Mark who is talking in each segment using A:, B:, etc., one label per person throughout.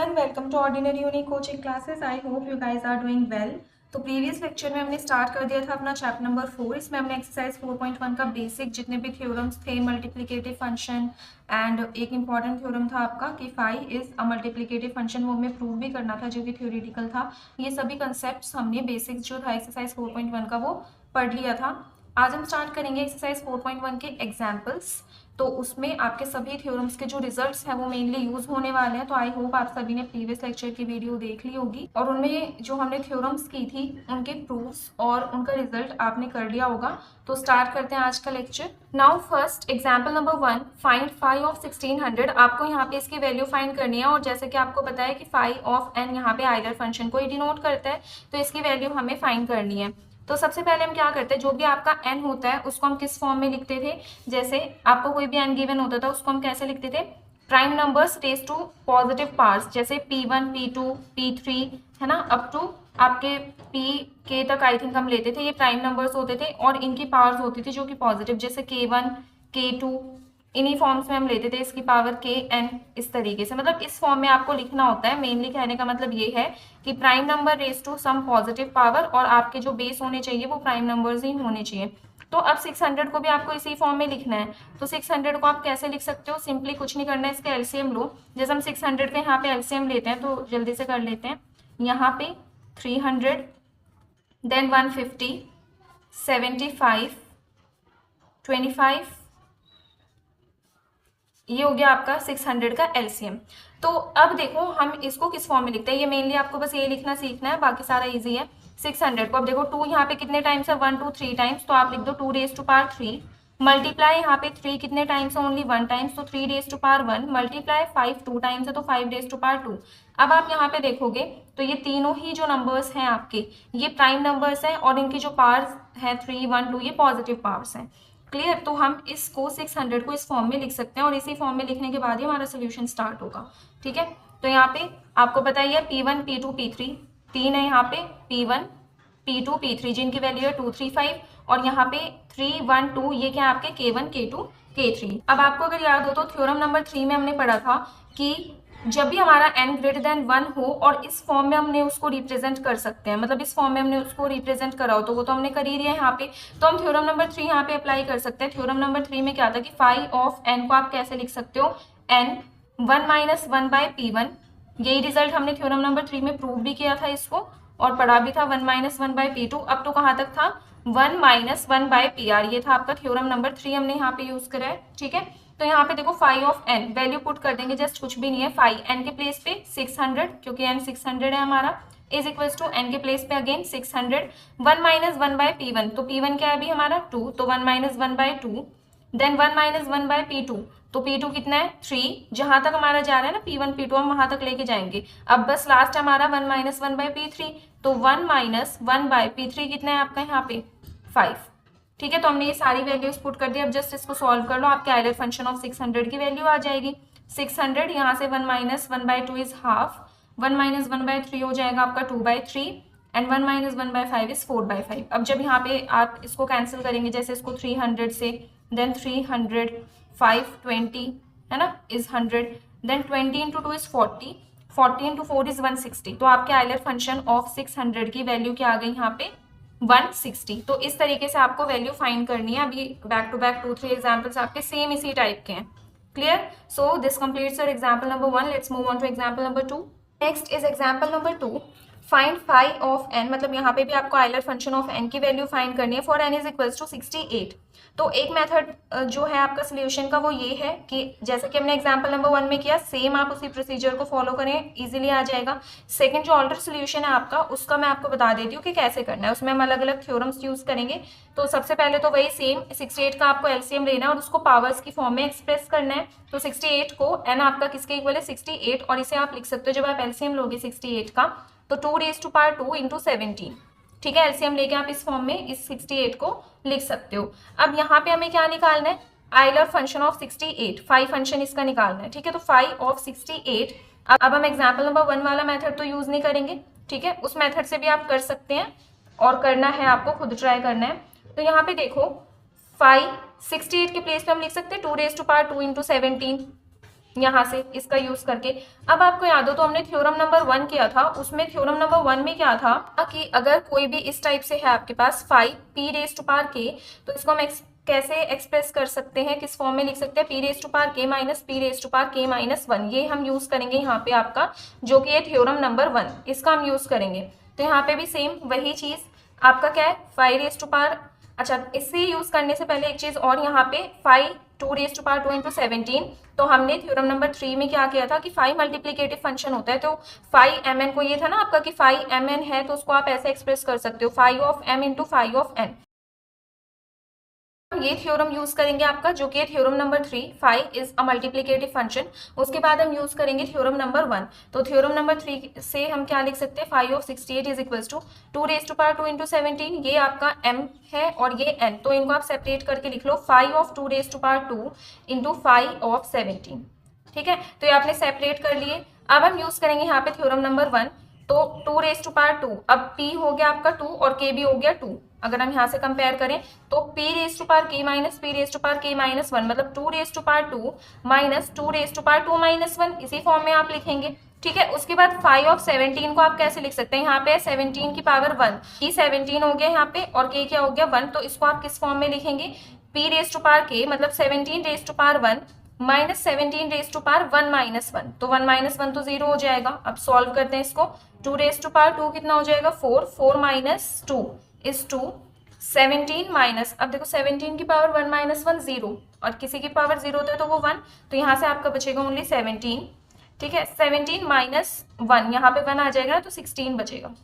A: everyone, welcome to Ordinary Unique Coaching Classes. I hope you guys are doing well. तो previous lecture में हमने start कर दिया था अपना चैप्टर नंबर 4। इसमें हमने एक्सरसाइज 4.1 का बेसिक जितने भी थ्योरम्स थे, मल्टीप्लिकेटिव फंक्शन एंड एक इंपॉर्टेंट थ्योरम था आपका कि phi is a multiplicative function, वो हमें प्रूव भी करना था जो कि थ्योरेटिकल था। ये सभी कंसेप्ट हमने बेसिक जो था एक्सरसाइज 4.1 का वो पढ़ लिया था। आज हम स्टार्ट करेंगे एक्सरसाइज 4.1 के एग्जाम्पल्स। तो उसमें आपके सभी थ्योरम्स के जो रिजल्ट्स हैं वो मेनली यूज होने वाले हैं। तो आई होप आप सभी ने प्रीवियस लेक्चर की वीडियो देख ली होगी और उनमें जो हमने थ्योरम्स की थी उनके प्रूफ्स और उनका रिजल्ट आपने कर लिया होगा। तो स्टार्ट करते हैं आज का lecture. Now first example number 1, find phi of 1600। आपको यहाँ पे इसकी वैल्यू फाइंड करनी है और जैसे कि आपको पता है कि फाई ऑफ एन यहाँ पे आइलर फंक्शन को ही डिनोट करता है, तो इसकी वैल्यू हमें फाइंड करनी है। तो सबसे पहले हम क्या करते हैं, जो भी आपका n होता है उसको हम किस फॉर्म में लिखते थे। जैसे आपको कोई भी n गिवन होता था उसको हम कैसे लिखते थे, prime numbers raise to positive parts, जैसे p1 p2 p3 है ना, अप टू आपके pk तक आई थिंक हम लेते थे। ये प्राइम नंबर्स होते थे और इनकी पावर्स होती थी जो कि पॉजिटिव, जैसे k1 k2 इन्हीं फॉर्म्स में हम लेते थे, इसकी पावर kn इस तरीके से। मतलब इस फॉर्म में आपको लिखना होता है। मेनली कहने का मतलब ये है कि prime number raise to some positive power और आपके जो बेस होने चाहिए वो प्राइम नंबर्स ही होने चाहिए। तो अब 600 को भी आपको इसी फॉर्म में लिखना है। तो 600 को आप कैसे लिख सकते हो, सिंपली कुछ नहीं करना है, इसका एलसीएम लो। जैसे हम 600 के यहाँ पे एलसीएम लेते हैं तो जल्दी से कर लेते हैं। यहाँ पे 300, देन 150, 75, 25, ये हो गया आपका 600 का एलसीएम। तो अब देखो हम इसको किस फॉर्म में लिखते हैं, ये मेनली आपको बस ये लिखना सीखना है, बाकी सारा इजी है। 600 को अब देखो 2 यहाँ पे कितने टाइम्स है, 1 2 3 टाइम्स, तो आप लिख दो 2 रेज टू पावर 3। मल्टीप्लाई यहाँ पे 3 कितने टाइम्स है, ओनली 1 टाइम्स, तो 3 raise to power 1। Multiply 5 2 times है तो 5 रेज टू पावर 2। अब आप यहाँ पे देखोगे तो ये तीनों ही जो नंबर्स हैं आपके, ये प्राइम नंबर्स हैं और इनकी जो पावर्स है 3 1 2 ये पॉजिटिव पावर्स हैं। क्लियर। तो हम इसको 600 को इस फॉर्म में लिख सकते हैं और इसी फॉर्म में लिखने के बाद ही हमारा सोल्यूशन स्टार्ट होगा। ठीक है, तो यहाँ पे आपको पता ही है p1 p2 p3 तीन है यहाँ पे, p1 p2 p3 जिनकी वैल्यू है 2 3 5 और यहाँ पे 3 1 2 ये क्या आपके k1 k2 k3। अब आपको अगर याद हो तो थ्योरम नंबर 3 में हमने पढ़ा था कि जब भी हमारा n ग्रेटर देन 1 हो और इस फॉर्म में हमने उसको रिप्रेजेंट कर सकते हैं, मतलब इस फॉर्म में हमने उसको रिप्रेजेंट करा हो, तो वो तो हमने कर ही दिया है यहाँ पे। तो हम थ्योरम नंबर 3 यहाँ पे अप्लाई कर सकते हैं। थ्योरम नंबर 3 में क्या था कि फाई ऑफ n को आप कैसे लिख सकते हो, n 1 माइनस 1 बाय p1। यही रिजल्ट हमने थ्योरम नंबर 3 में प्रूव भी किया था इसको और पढ़ा भी था, 1 minus 1 by p2 up to कहाँ तक था, 1 माइनस 1 बाय pr। ये था आपका थ्योरम नंबर 3 हमने यहाँ पे यूज करा है। ठीक है, तो यहाँ पे देखो phi of n value put कर देंगे, जस्ट कुछ भी नहीं है, फाई n के प्लेस पे 600 क्योंकि n 600 है हमारा, इज इक्वल्स टू n के प्लेस पे अगेन 600। 1 माइनस 1 बाय p1, तो p1 क्या है अभी हमारा 2, तो 1 minus 1 by 2। Then 1 minus 1 by p2, तो p2 कितना है 3। जहां तक हमारा जा रहा है ना p1 p2 हम वहां तक लेके जाएंगे। अब बस लास्ट हमारा 1 माइनस 1 बाय p3, तो 1 माइनस 1 बाय p3 कितना है आपका यहाँ पे 5। ठीक है, तो हमने ये सारी वैल्यूज पुट कर दी। अब जस्ट इसको सॉल्व कर लो, आपके आइलर फंक्शन ऑफ 600 की वैल्यू आ जाएगी। 600 यहाँ से 1 minus 1 by 2 is half, 1 minus 1 by 3 हो जाएगा आपका 2 by 3 and 1 minus 1 by 5 is 4 by 5। अब जब यहाँ पे आप इसको कैंसिल करेंगे, जैसे इसको 300 से, देन 300 5 20 है ना is 100, then 20 into 2 is 40, 40 into 4 is 160। तो आपके आइलर फंक्शन ऑफ 600 की वैल्यू क्या आ गई यहाँ पे 160। तो इस तरीके से आपको वैल्यू फाइंड करनी है। अभी बैक टू बैक 2-3 एग्जांपल्स आपके सेम इसी टाइप के हैं। Clear. So this completes your example number 1। Let's move on to example number 2। Next is example number 2, find phi of n। मतलब यहाँ पे भी आपको आइलर फंक्शन ऑफ n की वैल्यू फाइंड करनी है for n is equals to 68। तो एक मेथड जो है आपका सोल्यूशन का वो ये है कि जैसे कि हमने एग्जांपल नंबर 1 में किया, सेम आप उसी प्रोसीजर को फॉलो करें, इजीली आ जाएगा। सेकंड जो ऑल्टर सोल्यूशन है आपका, उसका मैं आपको बता देती हूँ कि कैसे करना है। उसमें हम अलग अलग थ्योरम्स यूज करेंगे। तो सबसे पहले तो वही सेम 68 का आपको एलसीएम लेना है और उसको पावर्स की फॉर्म में एक्सप्रेस करना है। तो 68 को n आपका किसके इक्वल है 68, और इसे आप लिख सकते हो जब आप एलसीएम लोगे 68 का तो 2 रेज टू पावर 2 इंटू 17। ठीक है, एलसीएम लेके आप इस फॉर्म में इस 68 को लिख सकते हो। अब यहाँ पे हमें क्या निकालना है, Euler function of 68, phi function इसका निकालना है। ठीक है, तो फाई ऑफ 68। अब हम एग्जांपल नंबर 1 वाला मेथड तो यूज नहीं करेंगे। ठीक है, उस मेथड से भी आप कर सकते हैं और करना है आपको, खुद ट्राई करना है। तो यहाँ पे देखो फाई 68 के प्लेस पे हम लिख सकते हैं 2 रेज टू पावर 2 इंटू 17। यहाँ से इसका यूज करके। अब आपको याद हो तो हमने थ्योरम नंबर 1 किया था, उसमें थ्योरम नंबर 1 में क्या था कि अगर कोई भी इस टाइप से है आपके पास 5 p raise to power k, तो इसको हम कैसे एक्सप्रेस कर सकते हैं, किस फॉर्म में लिख सकते हैं, p raise to power k minus p raise to power k minus 1। ये हम यूज करेंगे यहाँ पे आपका, जो कि है थ्योरम नंबर 1, इसका हम यूज करेंगे। तो यहाँ पे भी सेम वही चीज आपका क्या है 5 रेज टू पावर, अच्छा इससे यूज करने से पहले एक चीज और, यहाँ पे 5 2 रेज टू पावर 2 इंटू 17, तो हमने थ्योरम नंबर 3 में क्या किया था कि 5 मल्टीप्लीकेटिव फंक्शन होता है, तो 5 mn को ये था ना आपका कि 5 mn है, तो उसको आप ऐसे एक्सप्रेस कर सकते हो 5 of m into 5 of n। ये थ्योरम यूज करेंगे आपका, जो कि theorem number 3, 5 is a multiplicative function. उसके बाद हम यूज करेंगे थ्योरम नंबर 1। तो थ्योरम नंबर 3 से हम क्या लिख सकते हैं, 5 of 68 is equals to 2 raise to power 2 into 17, ये आपका m है और ये n, तो इनको आप सेपरेट करके लिख लो 5 of 2 raise to power 2 into 5 of 17। ठीक है, तो ये आपने सेपरेट कर लिए। अब हम यूज करेंगे यहाँ पे थ्योरम नंबर 1, तो 2 रेज टू पावर 2, अब p हो गया आपका 2 और k भी हो गया 2। अगर हम यहाँ से कंपेयर करें तो p raise to power k minus p raise to power k minus 1, मतलब 2 raise to power 2 minus 2 raise to power 2 minus 1, इसी फॉर्म में आप लिखेंगे। ठीक है, उसके बाद 5 ऑफ 17 को आप कैसे लिख सकते हैं, यहाँ पे 17 की पावर 1, की 17 हो गया यहाँ पे और k क्या हो गया 1, तो इसको आप किस फॉर्म में लिखेंगे, p raise to power k मतलब 17 raise to power 1 minus 17 raise to power 1 minus 1, तो 1 माइनस 1 तो 0 हो जाएगा। अब सॉल्व करते हैं इसको, 2 रेज टू पावर 2 कितना हो जाएगा 4, 4 माइनस 2 इज 2, 17 माइनस, अब देखो 17 की पावर 1 माइनस 1 0, और किसी की पावर 0 होता है तो वो 1, तो यहाँ से आपका बचेगा ओनली 17। ठीक है, 17 माइनस 1, यहाँ पे 1 आ जाएगा तो 16 बचेगा।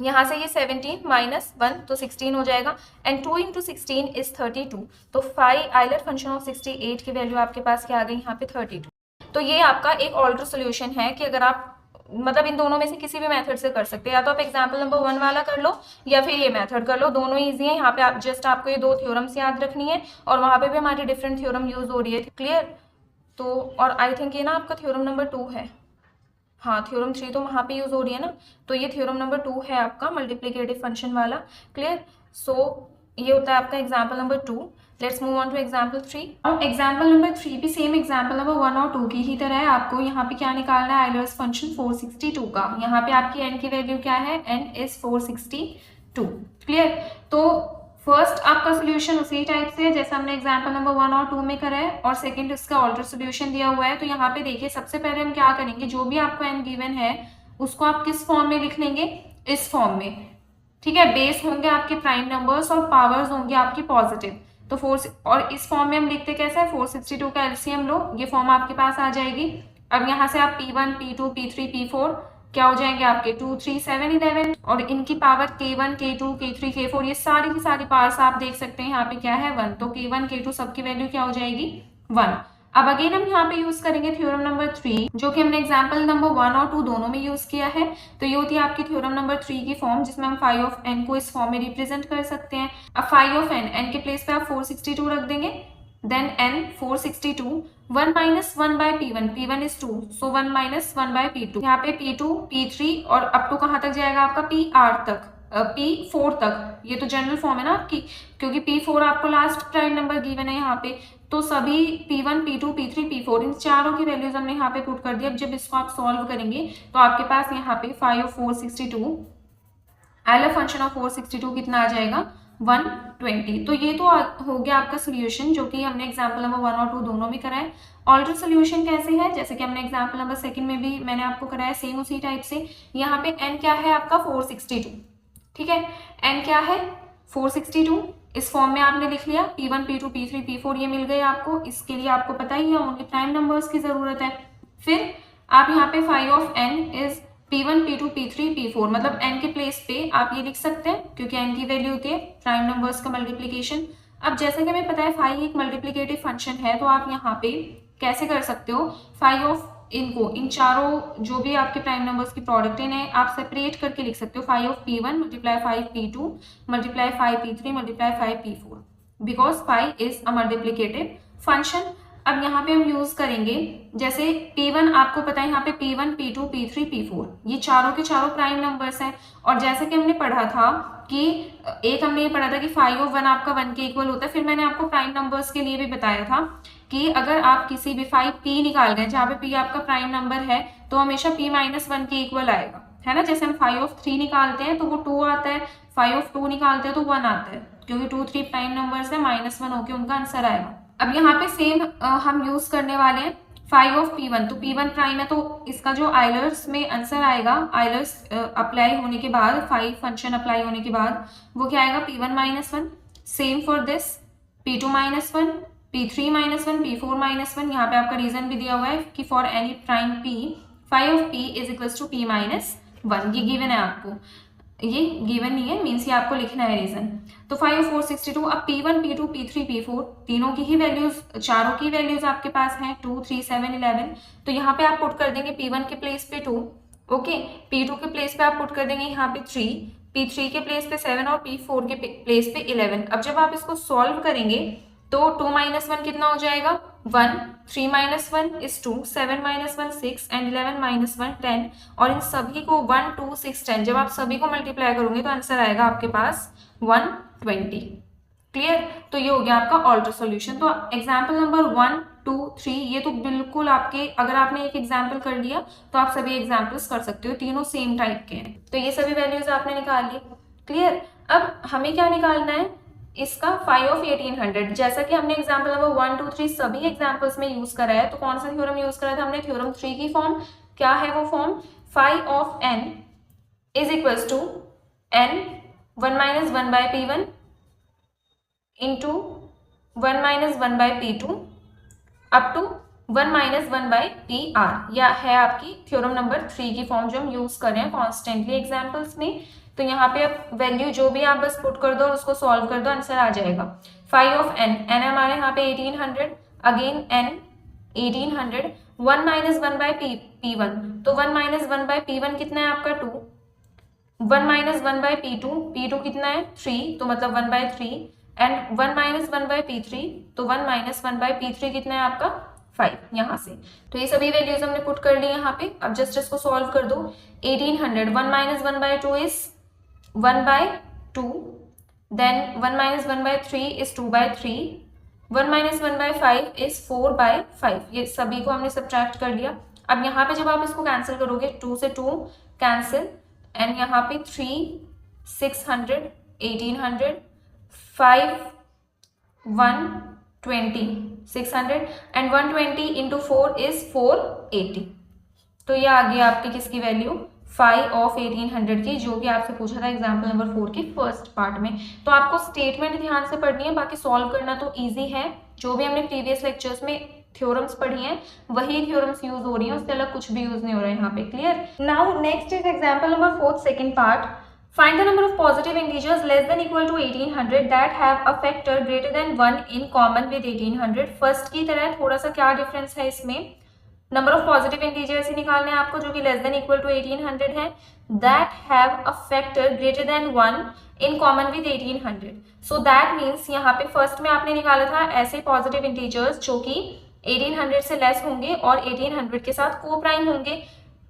A: यहाँ से ये 17 माइनस 1 तो 16 हो जाएगा, एंड 2 इंटू 16 इज 32, तो 5 आइलर फंक्शन ऑफ 68 की वैल्यू आपके पास क्या आ गई यहाँ पे 32। तो ये आपका एक ऑल्टर सोल्यूशन है कि अगर आप मतलब इन दोनों में से किसी भी मेथड से कर सकते हैं, या तो आप एग्जाम्पल नंबर 1 वाला कर लो या फिर ये मेथड कर लो, दोनों ईजी है। यहाँ पे आप जस्ट आपको ये 2 थ्योरम्स याद रखनी है और वहाँ पे भी हमारी डिफरेंट थ्योरम यूज हो रही है, क्लियर। तो और आई थिंक ये ना आपका थ्योरम नंबर 2 है, हाँ थ्योरम 3 तो वहाँ पे यूज हो रही है ना, तो ये थ्योरम नंबर 2 है आपका मल्टीप्लिकेटिव फंक्शन वाला, क्लियर। सो ये होता है आपका example number 2। Let's move on to example 3। Example number 3 भी सेम एग्जाम्पल नंबर 1 और 2 की ही तरह है। आपको यहाँ पे क्या निकालना है, आइलर्स फंक्शन 462 का। यहाँ पे आपकी n की वैल्यू क्या है, n इज 462, क्लियर। तो फर्स्ट आपका सोल्यूशन उसी टाइप से है जैसा हमने एग्जाम्पल नंबर 1 और 2 में करा है, और सेकंड इसका ऑल्टर सोल्यूशन दिया हुआ है। तो यहाँ पे देखिए सबसे पहले हम क्या करेंगे, जो भी आपको n गिवन है उसको आप किस फॉर्म में लिख लेंगे, इस फॉर्म में। ठीक है, बेस होंगे आपके प्राइम नंबर्स और पावर्स होंगे आपकी पॉजिटिव, तो 4 और इस फॉर्म में हम लिखते कैसे है, 462 का एलसीएम लो, ये फॉर्म आपके पास आ जाएगी। अब यहाँ से आप P1 P2 P3 P4 क्या हो जाएंगे आपके 2 3 7 11, और इनकी power K1 K2 K3 K4 ये सारी की सारी पावर्स आप देख सकते हैं यहाँ पे क्या है 1, तो K1 K2 सबकी वैल्यू क्या हो जाएगी 1। अब अगेन हम यहाँ पे यूज करेंगे थ्योरम नंबर 3, जो कि हमने एग्जाम्पल नंबर 1 और 2 दोनों में यूज किया है। तो ये होती है आपकी थ्योरम नंबर 3 की फॉर्म, जिसमें हम 5 ऑफ n को इस फॉर्म में रिप्रेजेंट कर सकते हैं। अब 5 ऑफ n के प्लेस पे आप 462 रख देंगे, then n 462 1 minus 1 by P1, P1 is 2, so 1 minus 1 by P2, यहाँ पे P2 P3 और अप टू कहाँ तक जाएगा आपका PR तक, P4 तक। ये तो जनरल फॉर्म है ना आपकी, क्योंकि P4 आपको लास्ट प्राइम नंबर गिवन है यहाँ पे, तो सभी P1 P2 P3 P4 इन चारों की वैल्यूज हमने यहाँ पे पुट कर दी। अब जब इसको आप सॉल्व करेंगे तो आपके पास यहाँ पे 5 ऑफ 462, आइलर फंक्शन ऑफ 462 कितना आ जाएगा 120। तो ये तो हो गया आपका सोल्यूशन, जो कि हमने एग्जाम्पल नंबर 1 और 2 दोनों में करा है। ऑल्टर सोल्यूशन कैसे है, जैसे कि हमने एग्जाम्पल नंबर 2 में भी मैंने आपको कराया, सेम उसी टाइप से। यहाँ पे n क्या है आपका 462, ठीक है, n क्या है 462, इस फॉर्म में आपने लिख लिया। P1 P2 P3 P4 ये मिल गए आपको, इसके लिए आपको पता ही है ओनली प्राइम नंबर्स की जरूरत है। फिर आप यहाँ पे 5 of n is P1 P2 P3 P4, मतलब n के प्लेस पे आप ये लिख सकते हैं, क्योंकि n की वैल्यू होती है प्राइम नंबर्स का मल्टीप्लीकेशन। अब जैसे कि हमें पता है 5 एक मल्टीप्लीकेटिव फंक्शन है, तो आप यहाँ पे कैसे कर सकते हो, 5 ऑफ इनको इन चारों जो भी आपके प्राइम नंबर्स की प्रोडक्ट इन्हें आप सेपरेट करके लिख सकते हो। 5 of P1 multiply 5 P2 multiply 5 P3 multiply 5 P4, because 5 is a multiplicative function. अब यहाँ पे हम यूज करेंगे, जैसे P1 आपको पता है यहाँ पे P1 P2 P3 P4 ये चारों के चारों प्राइम नंबर्स हैं, और जैसे कि हमने पढ़ा था कि एक हमने ये पढ़ा था कि 5 ऑफ 1 आपका 1 के इक्वल होता है। फिर मैंने आपको प्राइम नंबर्स के लिए भी बताया था कि अगर आप किसी भी 5p निकाल रहे हैं जहाँ पे p आपका प्राइम नंबर है तो हमेशा p-1 के इक्वल आएगा, है ना। जैसे हम 5/3 निकालते हैं तो वो 2 आता है, 5/2 निकालते हैं तो 1 आता है, क्योंकि 2, 3 प्राइम नंबर्स है, -1 होके उनका आंसर आएगा। अब यहाँ पे सेम हम यूज करने वाले हैं 5/p1, तो p1 प्राइम है तो इसका जो आइलर्स में आंसर आएगा, आइलर्स अप्लाई होने के बाद, 5 फंक्शन अप्लाई होने के बाद वो क्या आएगा, p1-1। Same for this p2-1, p3-1, p4-1। यहाँ पे आपका रीजन भी दिया हुआ है कि for any prime p 5/p is equals to p-1। ये गिवन है आपको, ये गिवन नहीं है, मीन्स ये आपको लिखना है रीजन। तो 5 और 4 62। अब p1, p2, p3, p4 तीनों की ही वैल्यूज, चारों की वैल्यूज आपके पास हैं 2, 3, 7, 11। तो यहाँ पे आप पुट कर देंगे p1 के प्लेस पे 2, ओके, p2 के प्लेस पे आप पुट कर देंगे यहाँ पे 3, p3 के प्लेस पे 7 और p4 के प्लेस पे 11। अब जब आप इसको सॉल्व करेंगे तो 2-1 कितना हो जाएगा, 1, 3-1 is 2, 7-1 6 एंड 11-1 10। और इन सभी को 1, 2, 6, 10 जब आप सभी को मल्टीप्लाई करोगे तो आंसर आएगा आपके पास 120। क्लियर। तो ये हो गया आपका ऑल्टर सॉल्यूशन। तो एग्जाम्पल नंबर 1, 2, 3 ये तो बिल्कुल आपके, अगर आपने एक एग्जाम्पल कर लिया तो आप सभी एग्जाम्पल्स कर सकते हो, तीनों सेम टाइप के हैं। तो ये सभी वैल्यूज आपने निकाल ली। क्लियर। अब हमें क्या निकालना है, इसका 5/1800। जैसा कि हमने एग्जाम्पल नंबर 1, 2, 3 सभी एग्जाम्पल्स में यूज करा है, तो कौन सा थ्योरम यूज करा था हमने, थ्योरम 3 की फॉर्म। क्या है वो form, 5/n is equals to n 1-1/p1 into 1-1/p2 up to 1-1/pr। यह है आपकी थ्योरम नंबर 3 की फॉर्म जो हम यूज कर रहे हैं कॉन्स्टेंटली एग्जाम्पल्स में। तो यहाँ पे अब वैल्यू जो भी आप बस पुट कर दो और उसको सॉल्व कर दो, आंसर आ जाएगा। 5/n, n हमारे यहाँ पे 1800, अगेन n 1800, 1-1/p1, तो 1-1/p1 कितना है आपका 2, 1-1/p2, p2 कितना है 3, तो मतलब 1/3, एंड 1-1/p3, तो 1-1/p3 कितना है आपका 5 यहाँ से। तो ये सभी वैल्यूज हमने पुट कर ली यहाँ पे। अब जस्ट इसको सॉल्व कर दो। 1800, 1-1/2 इज 1/2, then 1-1/3 is 2/3, 1-1/5 is 4/5। ये सभी को हमने सब्ट्रैक्ट कर लिया। अब यहाँ पे जब आप इसको कैंसिल करोगे, 2 से 2 कैंसिल, एंड यहाँ पे 3, 600, 1800, 5, 120, 600 एंड 120 इंटू 4 इज 480। तो ये आ गई आपकी किसकी वैल्यू, 5/1800 की, जो कि आपसे पूछा था एग्जाम्पल नंबर 4 की फर्स्ट पार्ट में। तो आपको स्टेटमेंट ध्यान से पढ़नी है, बाकी सॉल्व करना तो इजी है। जो भी हमने प्रीवियस लेक्चर्स में थ्योरम्स पढ़ी हैं वही थ्योरम्स यूज हो रही हैं, उससे अलग कुछ भी यूज नहीं हो रहा है यहाँ पे। Clear. Now next is example number 4 second part. Find the number of positive integers less than equal to 1800 that have a factor greater than 1 in common with 1800। First की तरह थोड़ा सा क्या डिफरेंस है इसमें, नंबर ऑफ पॉजिटिव इंटीजर्स ही निकालने हैं आपको जो कि लेस देन इक्वल टू 1800 है, that have a factor greater than 1 in common with 1800। So that means यहाँ पे फर्स्ट में आपने निकाला था ऐसे पॉजिटिव इंटीजर्स जो कि 1800 से लेस होंगे और 1800 के साथ को प्राइम होंगे।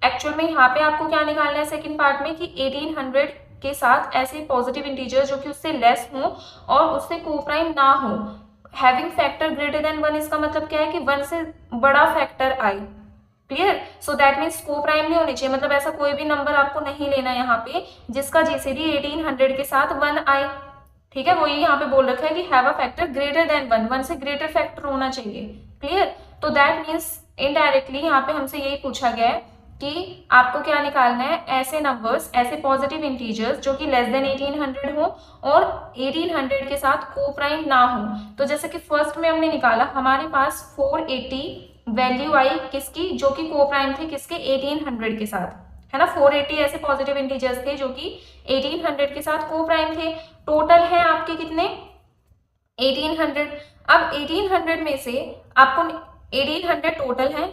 A: एक्चुअल में यहाँ पे आपको क्या निकालना है सेकेंड पार्ट में कि 1800 के साथ ऐसे पॉजिटिव इंटीजर्स जो कि उससे लेस हो और उससे को प्राइम ना हो। हैविंग फैक्टर ग्रेटर देन 1 इसका मतलब क्या है कि 1 से बड़ा फैक्टर आए। क्लियर। सो दैट मीन्स को प्राइम नहीं होने चाहिए, मतलब ऐसा कोई भी नंबर आपको नहीं लेना है यहाँ पे जिसका जीसीडी 1800 के साथ 1 आए। ठीक है, वो ये यहाँ पे बोल रखा है कि have a factor greater than 1, 1 से ग्रेटर फैक्टर होना चाहिए। क्लियर। तो दैट मीन्स इनडायरेक्टली यहाँ पे हमसे यही पूछा गया है कि आपको क्या निकालना है, ऐसे नंबर्स, ऐसे पॉजिटिव इंटीजर्स जो कि लेस देन 1800 हो और 1800 के साथ को प्राइम ना हो। तो जैसे कि फर्स्ट में हमने निकाला, हमारे पास 480 वैल्यू आई किसकी, जो कि को प्राइम थे किसके, 1800 के साथ, है ना। 480 ऐसे पॉजिटिव इंटीजर्स थे जो कि 1800 के साथ को प्राइम थे। टोटल है आपके कितने, 1800। अब 1800 में से आपको 1800 टोटल है,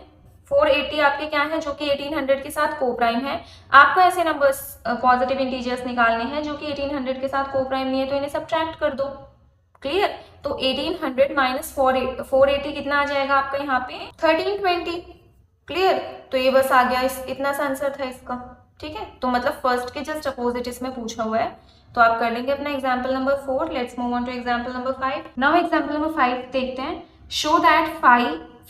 A: 480 आपके क्या है जो कि 1800 के साथ को प्राइम है। आपको ऐसे नंबर्स पॉजिटिव इंटीजर्स निकालने हैं जो कि 1800 के साथ को प्राइम नहीं है, तो इन्हें सब्ट्रैक्ट कर दो। क्लियर। तो 1800 माइनस 480 कितना आ जाएगा आपका यहाँ पे, 1320। क्लियर। तो ये बस आ गया, इतना सा आंसर था इसका। ठीक है, तो मतलब फर्स्ट के जस्ट अपोजिट इसमें पूछा हुआ है। तो आप कर लेंगे अपना example number 4। Let's move on to example number 5। Now example number 5 देखते हैं। Show that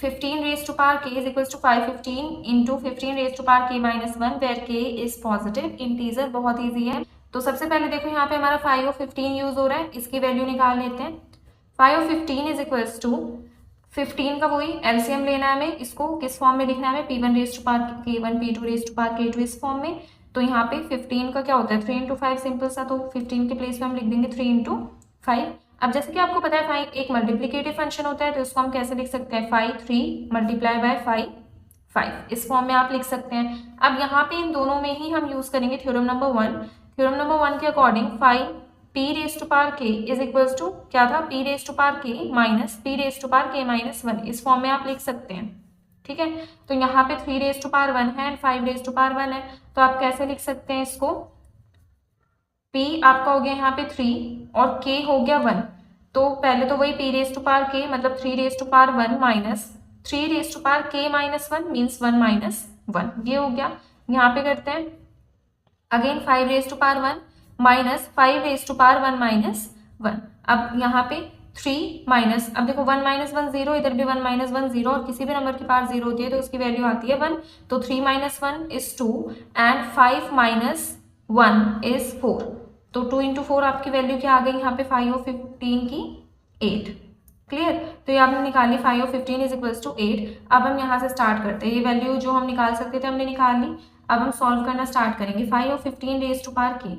A: 15 raised to power k is equals to 515 into 15 raised to power k minus 1 where k is positive integer। बहुत easy है। तो सबसे पहले देखो यहाँ पे हमारा 5 और 15 यूज हो रहा है, इसकी वैल्यू निकाल लेते हैं। 5 और 15 इज इक्वल्स टू 15 का वही एलसीएम लेना है हमें, इसको किस फॉर्म में लिखना है हमें, p1 raise to power k1 p2 raise to power k2 इस फॉर्म में। तो यहाँ पे 15 का क्या होता है 3 into 5 सिंपल सा, तो 15 के प्लेस में हम लिख देंगे 3 into 5। अब जैसे कि आपको पता है 5 एक मल्टीप्लिकेटिव फंक्शन होता है, तो इसको हम कैसे लिख सकते हैं 5 3 मल्टीप्लाई बाय 5 5 इस फॉर्म में आप लिख सकते हैं। अब यहाँ पे इन दोनों में ही हम यूज करेंगे थ्योरम नंबर 1। थ्योरम नंबर 1 के according 5 p raise to power k is equals to क्या था p raise to power k minus p raise to power k minus 1 इस फॉर्म में आप लिख सकते हैं। ठीक है, तो यहाँ पे 3 रेज टू पावर 1 है एंड 5 रेज टू पावर 1 है, तो आप कैसे लिख सकते हैं इसको, p आपका हो गया यहाँ पे 3 और k हो गया 1। तो पहले तो वही p raise to power k मतलब 3 raise to power 1 minus 3 raise to power k minus 1 means 1 minus 1, ये हो गया। यहाँ पे करते हैं again 5 raise to power 1 minus 5 raise to power 1 minus 1। अब यहाँ पे 3 माइनस, अब देखो 1 माइनस 1 0, इधर भी 1 माइनस 1 0, और किसी भी नंबर की पावर 0 होती है तो उसकी वैल्यू आती है 1। तो 3 minus 1 is 2 and 5 minus 1 is 4। तो 2 into 4 आपकी वैल्यू क्या आ गई यहाँ पे 5 और 15 की 8। क्लियर, तो ये आपने निकाली 5 और 15 इज इक्वल्स टू 8। अब हम यहाँ से स्टार्ट करते हैं, ये वैल्यू जो हम निकाल सकते थे हमने निकाल ली। अब हम सॉल्व करना स्टार्ट करेंगे। 5 और 15 रेज टू पावर k,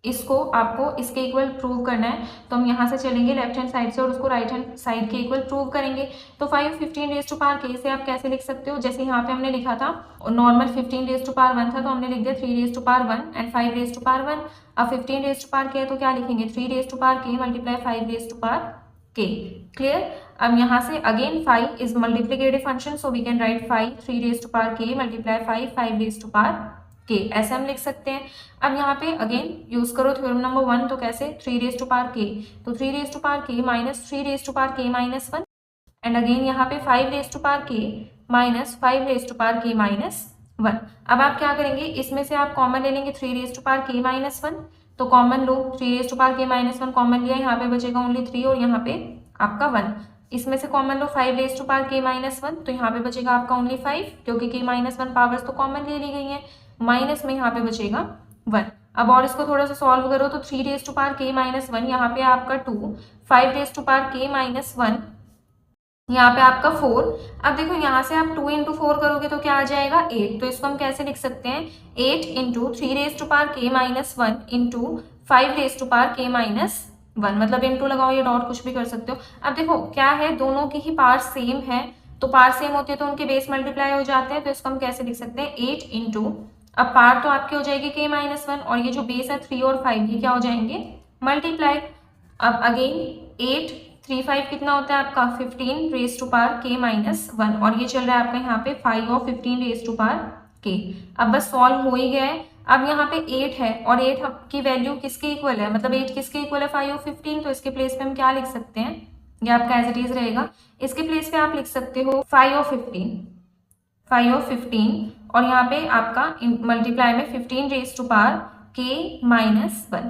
A: इसको आपको इसके इक्वल प्रूव करना है, तो हम यहाँ से चलेंगे लेफ्ट हैंड साइड से और उसको राइट हैंड साइड के इक्वल प्रूव करेंगे। तो 5 और 15 रेज टू पावर k से आप कैसे लिख सकते हो, जैसे यहाँ पे हमने लिखा था नॉर्मल 15 रेज टू पावर 1 था, तो हमने लिख दिया 3 raise to power 1 and 5 raise to power 1। अब 15 रेज टू पावर k है तो क्या लिखेंगे 3 raise to power k multiply 5 raise to power k। Clear, अब यहाँ से again 5 is multiplicative function, so we can write 5 3 raise to power k multiply 5 5 raise to power k, ऐसे हम लिख सकते हैं। अब यहाँ पे अगेन यूज करो थ्योरम नंबर 1, तो कैसे 3 रेज टू पावर k, तो 3 raise to power k minus 3 raise to power k minus 1 and again यहाँ पे 5 raise to power k minus 5 raise to power k minus 1। अब आप क्या करेंगे, इसमें से आप कॉमन ले लेंगे 3 raise to power k minus 1, तो कॉमन लो 3 raise to power k minus 1 common लिया, यहाँ पे बचेगा ओनली 3 और यहाँ पे आपका 1। इसमें से कॉमन लो 5 raise to power k minus 1, तो यहाँ पे बचेगा आपका ओनली 5 क्योंकि k माइनस 1 पावर्स तो कॉमन ले ली गई है, माइनस में यहाँ पे बचेगा 1। अब और इसको थोड़ा सा सॉल्व करो तो 3 raise to power k minus 1, यहाँ पे आपका 2, 5 raise to power k minus 1, यहाँ पे आपका 4। अब देखो यहाँ से आप 2 into 4 करोगे तो क्या आ जाएगा 8, तो इसको हम कैसे लिख सकते हैं 8 into 3 raise to power k minus 1 into 5 raise to power k minus 1, मतलब इंटू लगाओ या डॉट कुछ भी कर सकते हो। अब देखो क्या है, दोनों की ही पावर सेम है, तो पावर सेम होती है तो उनके बेस मल्टीप्लाई हो जाते हैं, तो इसको हम कैसे लिख सकते हैं 8 इंटू, अब पावर तो आपकी हो जाएगी k माइनस 1 और ये जो बेस है 3 और 5 ये क्या हो जाएंगे मल्टीप्लाई। अब अगेन 8 3 5 कितना होता है आपका 15 raise to power k minus 1 और ये चल रहा है आपका यहाँ पे 5 और 15 रेज टू पावर k। अब बस सॉल्व हो ही गया है। अब यहाँ पे 8 है और 8 की वैल्यू किसके इक्वल है, मतलब 8 किसके इक्वल है 5 और 15, तो इसके प्लेस पे हम क्या लिख सकते हैं, ये आपका एज इट इज रहेगा। इसके प्लेस पे आप लिख सकते हो 5 और 15 और यहाँ पे आपका मल्टीप्लाई में 15 raise to power k minus 1।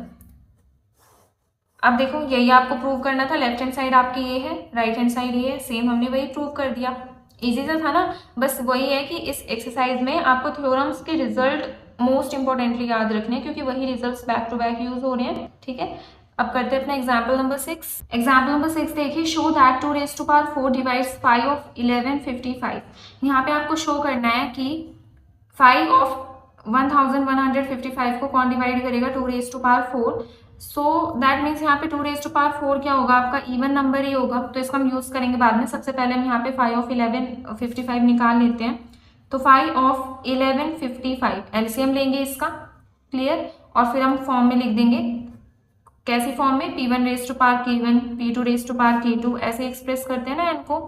A: अब देखो यही आपको प्रूव करना था, लेफ्ट हैंड साइड आपकी ये है, राइट हैंड साइड ये है, सेम हमने वही प्रूव कर दिया। इजी सा था ना, बस वही है कि इस एक्सरसाइज में आपको थ्योरम्स के रिजल्ट मोस्ट इंपॉर्टेंटली याद रखने हैं क्योंकि वही results back to back use हो रहे हैं। ठीक है, अब करते हैं अपना एग्जाम्पल नंबर 6। एग्जाम्पल नंबर 6 देखिए, show that 2 raise to power 4 divides 5 of 11 55। यहाँ पे आपको शो करना है कि 5 ऑफ 1155 को कौन डिवाइड करेगा 2 raise to power 4। So that means यहाँ पे 2 रेज टू पावर 4 क्या होगा आपका इवन नंबर ही होगा, तो इसको हम यूज करेंगे बाद में। सबसे पहले हम यहाँ पे 5 ऑफ 11 55 निकाल लेते हैं, तो 5 ऑफ 11 55 एलसीएम लेंगे इसका। क्लियर, और फिर हम फॉर्म में लिख देंगे, कैसी फॉर्म में p1 raise to power k1 p2 raise to power k2 ऐसे एक्सप्रेस करते हैं ना n को।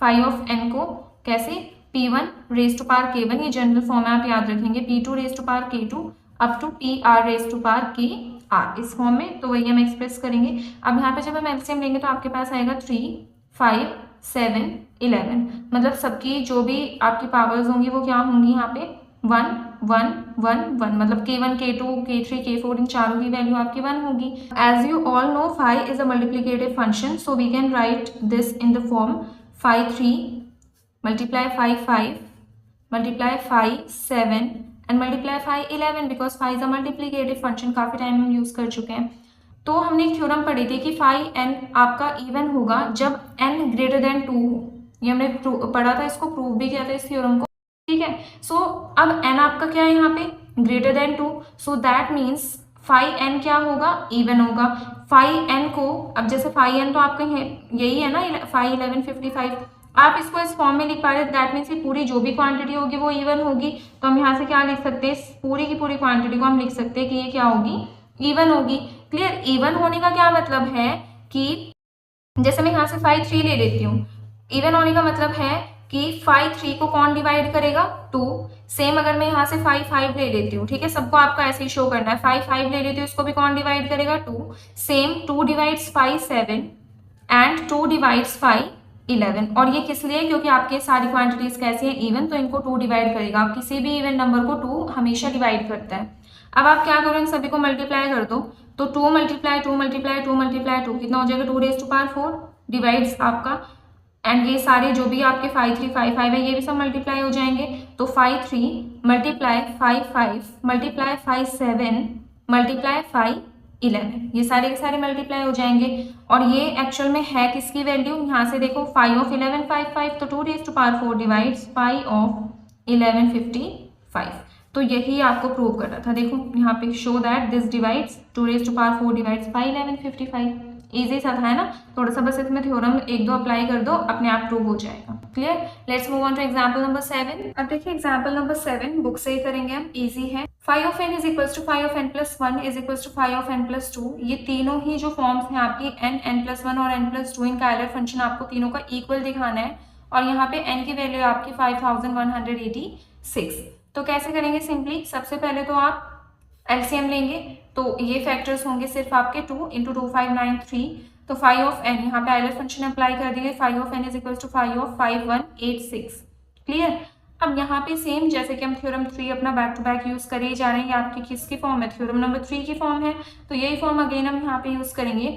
A: 5 ऑफ n को कैसे p1 raise to power k1, ये जनरल फॉर्म है आप याद रखेंगे, p2 raise to power k2 up to pr raise to power kr इस फॉर्म में, तो वही हम एक्सप्रेस करेंगे। अब यहाँ पे जब हम एलसीएम लेंगे तो आपके पास आएगा 3 5 7 11, मतलब सबकी जो भी आपकी पावर्स होंगी वो क्या होंगी यहाँ पे 1 1 1 1, मतलब k1 k2 k3 k4 इन चारों की वैल्यू आपकी 1 होगी। As you all know 5 is a multiplicative function, so we can write this in the form 5 3 multiply 5 5 multiply 5 7 and multiply 5 11 because 5 is a multiplicative function, काफी टाइम हम use कर चुके हैं। तो हमने एक थ्योरम पढ़ी थी कि फाइव एन आपका इवन होगा जब एन ग्रेटर देन 2 हो। ये हमने पढ़ा था, इसको प्रूव भी किया था इस थ्योरम को, ठीक है। सो अब एन आपका क्या है यहाँ पे greater than 2, so that means phi n क्या होगा इवन होगा। फाइव एन को अब जैसे फाइव एन तो आपका यही है ना 5 11 55, आप इसको इस फॉर्म में लिख पा रहे हैं, दैट मीन्स पूरी जो भी क्वांटिटी होगी वो इवन होगी। तो हम यहाँ से क्या लिख सकते हैं, पूरी की पूरी क्वांटिटी को हम लिख सकते हैं कि ये क्या होगी इवन होगी। क्लियर। इवन होने का क्या मतलब है कि जैसे मैं यहाँ से 5 3 ले लेती हूँ, इवन होने का मतलब है कि 5 3 को कौन डिवाइड करेगा 2। सेम अगर मैं यहाँ से 5 5 ले लेती हूँ, ठीक है, सबको आपका ऐसे ही शो करना है, 5 5 ले लेती हूँ, इसको भी कौन डिवाइड करेगा 2। Same 2 divides 5 7 and 2 divides 5 11। और ये किस लिए, क्योंकि आपके सारी क्वांटिटीज कैसी हैं इवन, तो इनको 2 डिवाइड करेगा। आप किसी भी इवन नंबर को 2 हमेशा डिवाइड करता है। अब आप क्या करो, इन सभी को मल्टीप्लाई कर दो, तो 2 मल्टीप्लाई 2 मल्टीप्लाई 2 मल्टीप्लाई 2 कितना हो जाएगा 2 रेज़ टू पावर 4 डिवाइड्स आपका, एंड ये सारे जो भी आपके 5 3 5 5 है ये भी सब मल्टीप्लाई हो जाएंगे। तो 5 3 मल्टीप्लाई 5 5 मल्टीप्लाई 5 7 मल्टीप्लाई 5 11, ये सारे के सारे मल्टीप्लाई हो जाएंगे। और ये एक्चुअल में है किसकी वैल्यू, यहाँ से देखो 5 ऑफ 11 5 5, तो 2 raise to power 4 divides 5 of 11 55। तो यही आपको प्रूव करना था। देखो यहाँ पे show that this divides 2 raise to power 4 divides 5 11 55। Easy सा था है ना, थोड़ा सा बस इसमें थ्योरम 1-2 अप्लाई कर दो, अपने आप प्रूव हो जाएगा। Clear. Let's move on to example number 7। अब देखिए एग्जांपल नंबर 7 बुक से ही करेंगे हम, इजी है। 5 of n is equals to 5 of n plus 1 is equals to 5 of n plus 2। ये तीनों ही जो फॉर्म्स हैं आपकी n n प्लस 1 और n प्लस 2, इनका एलर फंक्शन आपको तीनों का इक्वल दिखाना है। और यहाँ पे n की वैल्यू आपकी 5186। तो कैसे करेंगे, सिंपली सबसे पहले तो आप एलसीएम लेंगे, तो ये फैक्टर्स होंगे सिर्फ आपके 2 इंटू 2593। तो 5 ऑफ n यहाँ पे आइलर फंक्शन अप्लाई कर दिए, 5 of n is equal to 5 of 5186। Clear. अब यहाँ पे सेम जैसे कि हम थ्योरम 3 अपना बैक टू बैक यूज करे ही जा रहे हैं, ये आपकी किसकी फॉर्म है, थ्योरम नंबर 3 की फॉर्म है, तो यही फॉर्म अगेन हम यहाँ पे यूज करेंगे।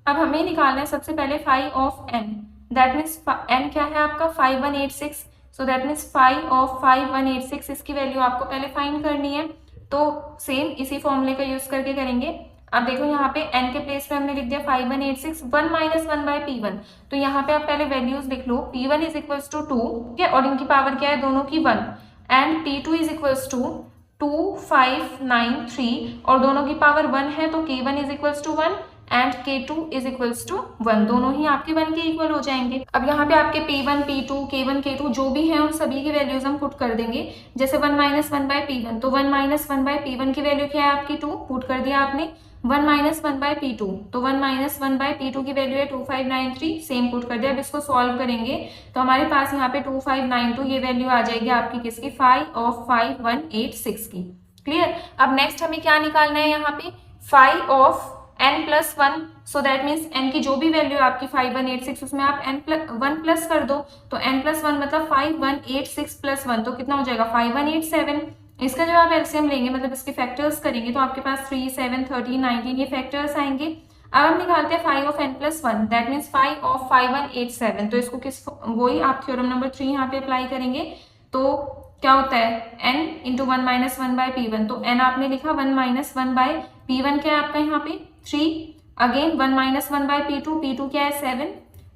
A: अब हमें निकालना है सबसे पहले 5 of n, that means n क्या है आपका 5186, सो दैट मीन्स 5 ऑफ 5186, इसकी वैल्यू आपको पहले फाइंड करनी है। तो सेम इसी फॉर्मूले का यूज करके करेंगे। अब देखो यहाँ पे n के प्लेस पे हमने लिख दिया 5186 1 माइनस 1 बाय P1। तो यहाँ पे आप पहले वैल्यूज लिख लो, P1 इज इक्वल्स टू 2, ठीक है, और इनकी पावर क्या है दोनों की 1, and P2 is equals to 2593 और दोनों की पावर 1 है, तो K1 is equals to 1 and K2 is equals to 1, दोनों ही आपके 1 के इक्वल हो जाएंगे। अब यहाँ पे आपके P1 P2 K1 K2 जो भी हैं उन सभी की वैल्यूज हम पुट कर देंगे। जैसे 1 माइनस 1 बाय P1, तो 1 माइनस 1 बाय P1 की वैल्यू क्या है आपकी 2, पुट कर दिया आपने। 1 माइनस 1 बाय P2, तो 1 माइनस 1 बाय P2 की वैल्यू है 2593, सेम पुट कर दिया। अब इसको सॉल्व करेंगे तो हमारे पास यहाँ पे 2592 ये वैल्यू आ जाएगी आपकी किसकी 5 ऑफ 5186 की। क्लियर। अब नेक्स्ट हमें क्या निकालना है, यहाँ पे 5 of n plus 1, so that means n की जो भी वैल्यू है आपकी 5186 उसमें आप n1 प्लस कर दो, तो n प्लस 1 मतलब 5186 प्लस 1, तो कितना हो जाएगा 5187। इसका जब आप एलसीएम लेंगे मतलब इसके फैक्टर्स करेंगे तो आपके पास 3 7 13 19 ये फैक्टर्स आएंगे। अब हम निकालते हैं 5 of n plus 1, that means 5 of 5187। तो इसको किस वही आप थ्योरम नंबर 3 यहाँ पे अप्लाई करेंगे, तो क्या होता है n into 1 minus 1 by P1, तो n आपने लिखा 1 माइनस 1 बाय P1 क्या है आपका यहाँ पे 3, again 1 minus 1 by P2, P2 क्या है 7,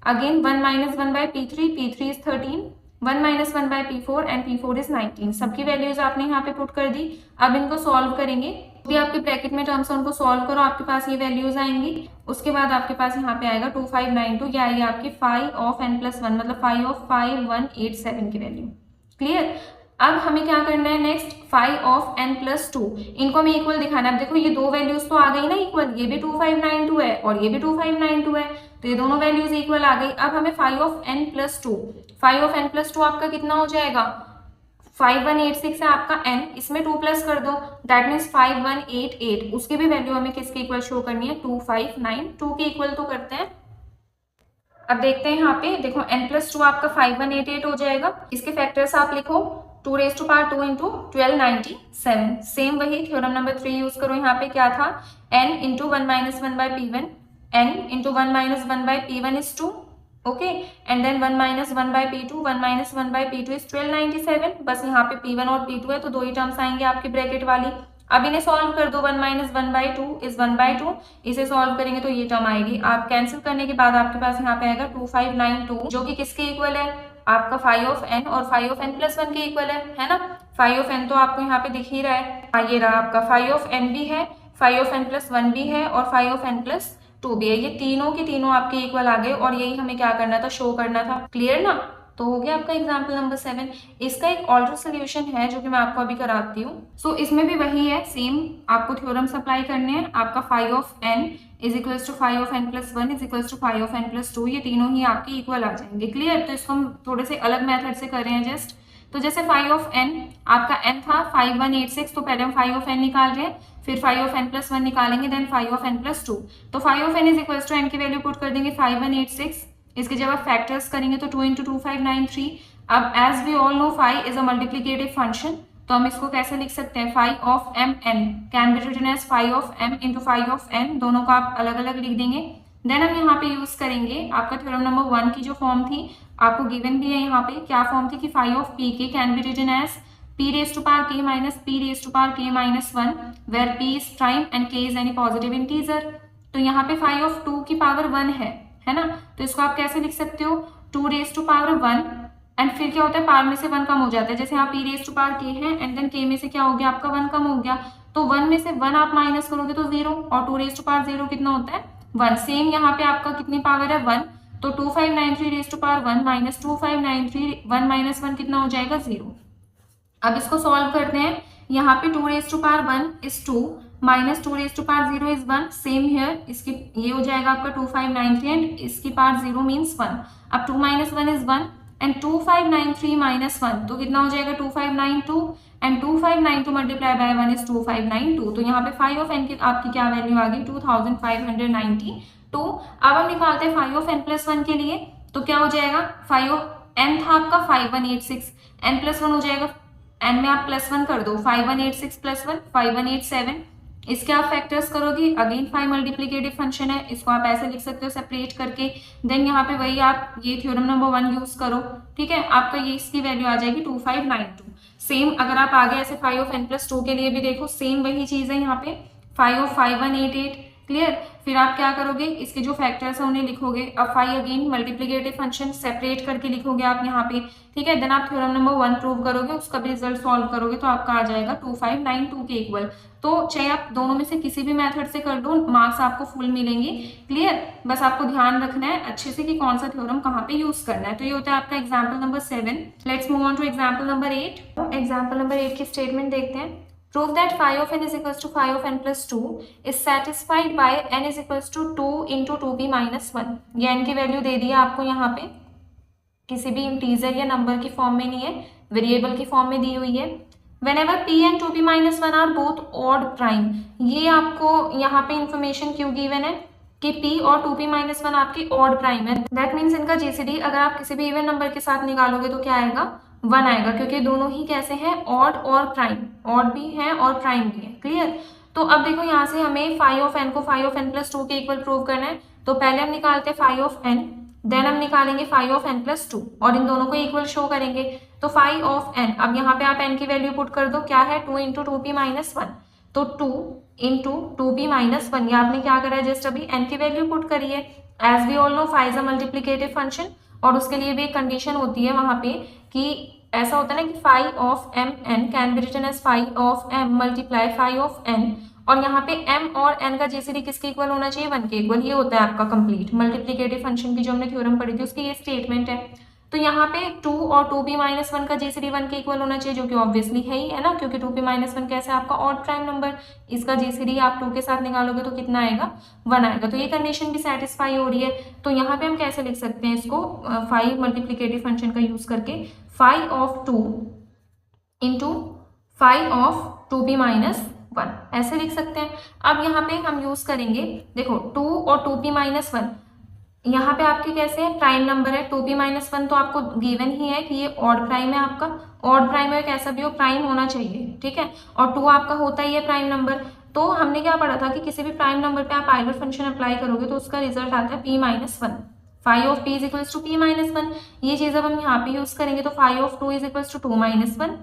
A: again 1 minus 1 by P3, P3 is 13, 1 minus 1 by P4 and P4 is 19। सबकी वैल्यूज आपने यहाँ पे पुट कर दी। अब इनको सॉल्व करेंगे, भी आपके ब्रैकेट में टर्म्स उनको सॉल्व करो, आपके पास ये वैल्यूज आएंगी। उसके बाद आपके पास यहाँ पे आएगा 2592, या आएगी आपकी 5 ऑफ n प्लस 1 मतलब 5 ऑफ 5187 की वैल्यू। क्लियर। अब हमें क्या करना है नेक्स्ट 5 ऑफ n प्लस 2, इनको हमें इक्वल दिखाना है। अब देखो ये दो वैल्यूज तो आ गई ना इक्वल, ये भी 2592 है और ये भी 2592 है, तो ये दोनों वैल्यूज इक्वल आ गई। अब हमें 5 of n plus 2, 5 of n plus 2 आपका कितना हो जाएगा 5186 है आपका n, इसमें 2 प्लस कर दो, दैट मीन्स 5188, उसकी भी वैल्यू हमें किसके इक्वल शो करनी है 2592 के इक्वल तो करते हैं। अब देखते हैं यहाँ पे देखो n प्लस 2 आपका 5188 हो जाएगा, इसके फैक्टर्स आप लिखो 2 raise to power 2 into 1297। Same वही थ्योरम नंबर 3 यूज करो। यहाँ पे क्या था n into 1 minus 1 by P1, n into 1 minus 1 by P1 is 2, okay, and then 1 minus 1 by p two, 1 minus 1 by p two is 1297। बस यहाँ पे P1 और P2 है तो दो ही टर्म्स आएंगे आपकी ब्रैकेट वाली। अब इन्हें सॉल्व कर दो, 1 minus 1 by two is 1 by two, इसे सॉल्व करेंगे तो ये टर्म आएगी। आप कैंसिल करने के बाद आपके पास यहाँ पे आएगा 2592, जो कि किसके इक्वल है, आपका फाई ऑफ एन और phi of n plus one के इक्वल है ना। फाई ऑफ एन तो आपको यहाँ पे दिख ही रहा है, ये रहा आपका फाई ऑफ एन भी है, phi of n plus one भी है और phi of n plus two भी है। ये तीनों के तीनों आपके इक्वल आ गए और यही हमें क्या करना था, शो करना था। क्लियर ना। तो हो गया आपका एग्जाम्पल नंबर 7। इसका एक ऑल्टर सोल्यूशन है जो कि मैं आपको अभी कराती हूँ। सो इसमें भी वही है, सेम आपको थ्योरम्स अप्लाई करने हैं। आपका phi of N is equals to phi of n plus one is equals to phi of n plus two, ये तीनों ही आपके इक्वल आ जाएंगे। क्लियर। तो इसको हम थोड़े से अलग मेथड से कर रहे हैं जस्ट। तो जैसे फाई ऑफ एन, आपका एन था 5186, तो पहले हम फाई ऑफ एन निकाल रहे हैं, फिर phi of n plus one निकालेंगे, then phi of n plus two. तो phi of N is equals to n की वैल्यू पुट कर देंगे 5186, इसके जब आप फैक्टर्स करेंगे तो 2 इंटू 2593। अब as we all know phi is a multiplicative function, तो हम इसको कैसे लिख सकते हैं, phi of m n can be written as phi of m into phi of n, दोनों को आप अलग अलग लिख देंगे। देन हम यहाँ पे यूज करेंगे आपका थ्योरम नंबर 1 की जो फॉर्म थी, आपको गिवन भी है यहाँ पे, क्या फॉर्म थी कि phi of p k can be written as p raised to power k minus p raised to power k minus 1 where p is prime and k is any positive integer। तो यहाँ पे phi of 2 की power 1 है ना, तो इसको आप कैसे लिख सकते हो, 2 raised to power 1 एंड फिर क्या होता है, पावर में से 1 कम हो जाता है। जैसे यहाँ p raised to power k है एंड देन k में से क्या हो गया आपका 1 कम हो गया, तो 1 में से 1 आप माइनस करोगे तो 0 और 2 raised to power 0 कितना होता है 1। सेम यहाँ पे आपका कितनी पावर है 1, तो 2593 raised to power 1 minus 2593 1 minus 1 कितना हो जाएगा 0। अब इसको सॉल्व करते हैं, यहाँ पे 2 raised to power 1 is 2 minus 2 raised to power 0 is 1, same here, इसकी ये हो जाएगा आपका 2593 एंड इसकी पावर 0 मीन्स 1। अब 2 माइनस 1 is 1 एंड 2593 माइनस 1 तो कितना हो जाएगा 2592 एंड 2592 मल्टीप्लाई बाय 1 इज 2592। तो यहाँ पे फाई ऑफ एन की आपकी क्या वैल्यू आ गई 2592। अब हम निकालते हैं phi of n plus one के लिए, तो क्या हो जाएगा, फाई ऑफ एन था आपका 5186, एन प्लस वन हो जाएगा, एन में आप प्लस 1 कर दो, 5186 प्लस 1 5187, इसके आप फैक्टर्स करोगे, अगेन फाई मल्टीप्लीकेटिव फंक्शन है, इसको आप ऐसे लिख सकते हो सेपरेट करके। देन यहाँ पे वही आप ये थ्योरम नंबर 1 यूज करो, ठीक है, आपका ये इसकी वैल्यू आ जाएगी 2592। सेम अगर आप आगे ऐसे phi of n plus two के लिए भी देखो, सेम वही चीज है यहाँ पे, फाई ऑफ 5188। क्लियर। फिर आप क्या करोगे, इसके जो फैक्टर्स है उन्हें लिखोगे। अब phi again multiplicative function separate करके लिखोगे आप यहाँ पे, ठीक है। देन आप थ्योरम नंबर 1 प्रूव करोगे, उसका भी रिजल्ट सॉल्व करोगे तो आपका आ जाएगा 2592 के इक्वल। तो चाहे आप दोनों में से किसी भी मेथड से कर दो, मार्क्स आपको फुल मिलेंगे। क्लियर। बस आपको ध्यान रखना है अच्छे से कि कौन सा थ्योरम कहाँ पे यूज करना है। तो ये होता है आपका example number 7। Let's move on to example number 8। Example number 8 की स्टेटमेंट देखते हैं। Prove that phi of n is equals to phi of n plus 2 is satisfied by n is equals to 2 into 2p minus 1। ये n की value दे दी है आपको यहाँ पे, किसी भी इंटीजर या नंबर की फॉर्म में नहीं है, वेरिएबल की फॉर्म में दी हुई है। Whenever p and 2p minus 1 are both odd prime, ये आपको यहाँ पे इंफॉर्मेशन क्यों गिवन है कि p और 2p minus 1 आपकी odd prime है। दैट मीन्स इनका GCD अगर आप किसी भी इवन नंबर के साथ निकालोगे तो क्या आएगा 1 आएगा, क्योंकि दोनों ही कैसे हैं ऑड और प्राइम, ऑड भी है और प्राइम भी है। क्लियर। तो अब देखो यहाँ से हमें फाई ऑफ एन को फाई ऑफ एन प्लस 2 के इक्वल प्रूव करना है, तो पहले हम निकालते हैं फाई ऑफ एन, देन हम निकालेंगे फाई ऑफ एन प्लस 2 और इन दोनों को इक्वल शो करेंगे। तो फाई ऑफ एन, अब यहाँ पे आप एन की वैल्यू पुट कर दो, क्या है 2 इंटू 2p माइनस 1, तो 2 इंटू 2p माइनस 1, ये आपने क्या करा है जस्ट अभी एन की वैल्यू पुट करी है। As we all know phi is a multiplicative function, और उसके लिए भी एक कंडीशन होती है वहां पे कि ऐसा होता है ना कि phi of m n can be written as phi of m multiply phi of n, और यहाँ पे m और n का जीसीडी किसके इक्वल होना चाहिए 1 के इक्वल। ये होता है आपका कंप्लीट मल्टीप्लीकेटिव फंक्शन की जो हमने थ्योरम पढ़ी थी उसकी ये स्टेटमेंट है। तो यहाँ पे 2 और 2p माइनस 1 का जीसीडी 1 के इक्वल होना चाहिए, जो कि ऑब्वियसली है ही, है ना, क्योंकि 2p माइनस 1 कैसे आपका ऑड प्राइम नंबर, इसका जीसीडी आप 2 के साथ निकालोगे तो कितना आएगा 1 आएगा। तो ये कंडीशन भी सेटिस्फाई हो रही है। तो यहाँ पे हम कैसे लिख सकते हैं इसको, फाई मल्टीप्लीकेटिव फंक्शन का यूज करके, phi of 2 into phi of 2p minus 1 ऐसे लिख सकते हैं। अब यहाँ पे हम यूज करेंगे, देखो 2 और 2p माइनस 1 यहाँ पे आपके कैसे है प्राइम नंबर है, 2p माइनस 1 तो आपको गिवन ही है कि ये ऑड प्राइम है, आपका ऑड प्राइम है, कैसा भी हो प्राइम होना चाहिए, ठीक है, और 2 आपका होता ही है प्राइम नंबर। तो हमने क्या पढ़ा था कि किसी भी प्राइम नंबर पे आप आइलर फंक्शन अप्लाई करोगे तो उसका रिजल्ट आता है p minus 1। Phi of p is equals to p minus one, ये चीज अब हम यहाँ पे यूज करेंगे तो five of two is equals to two minus one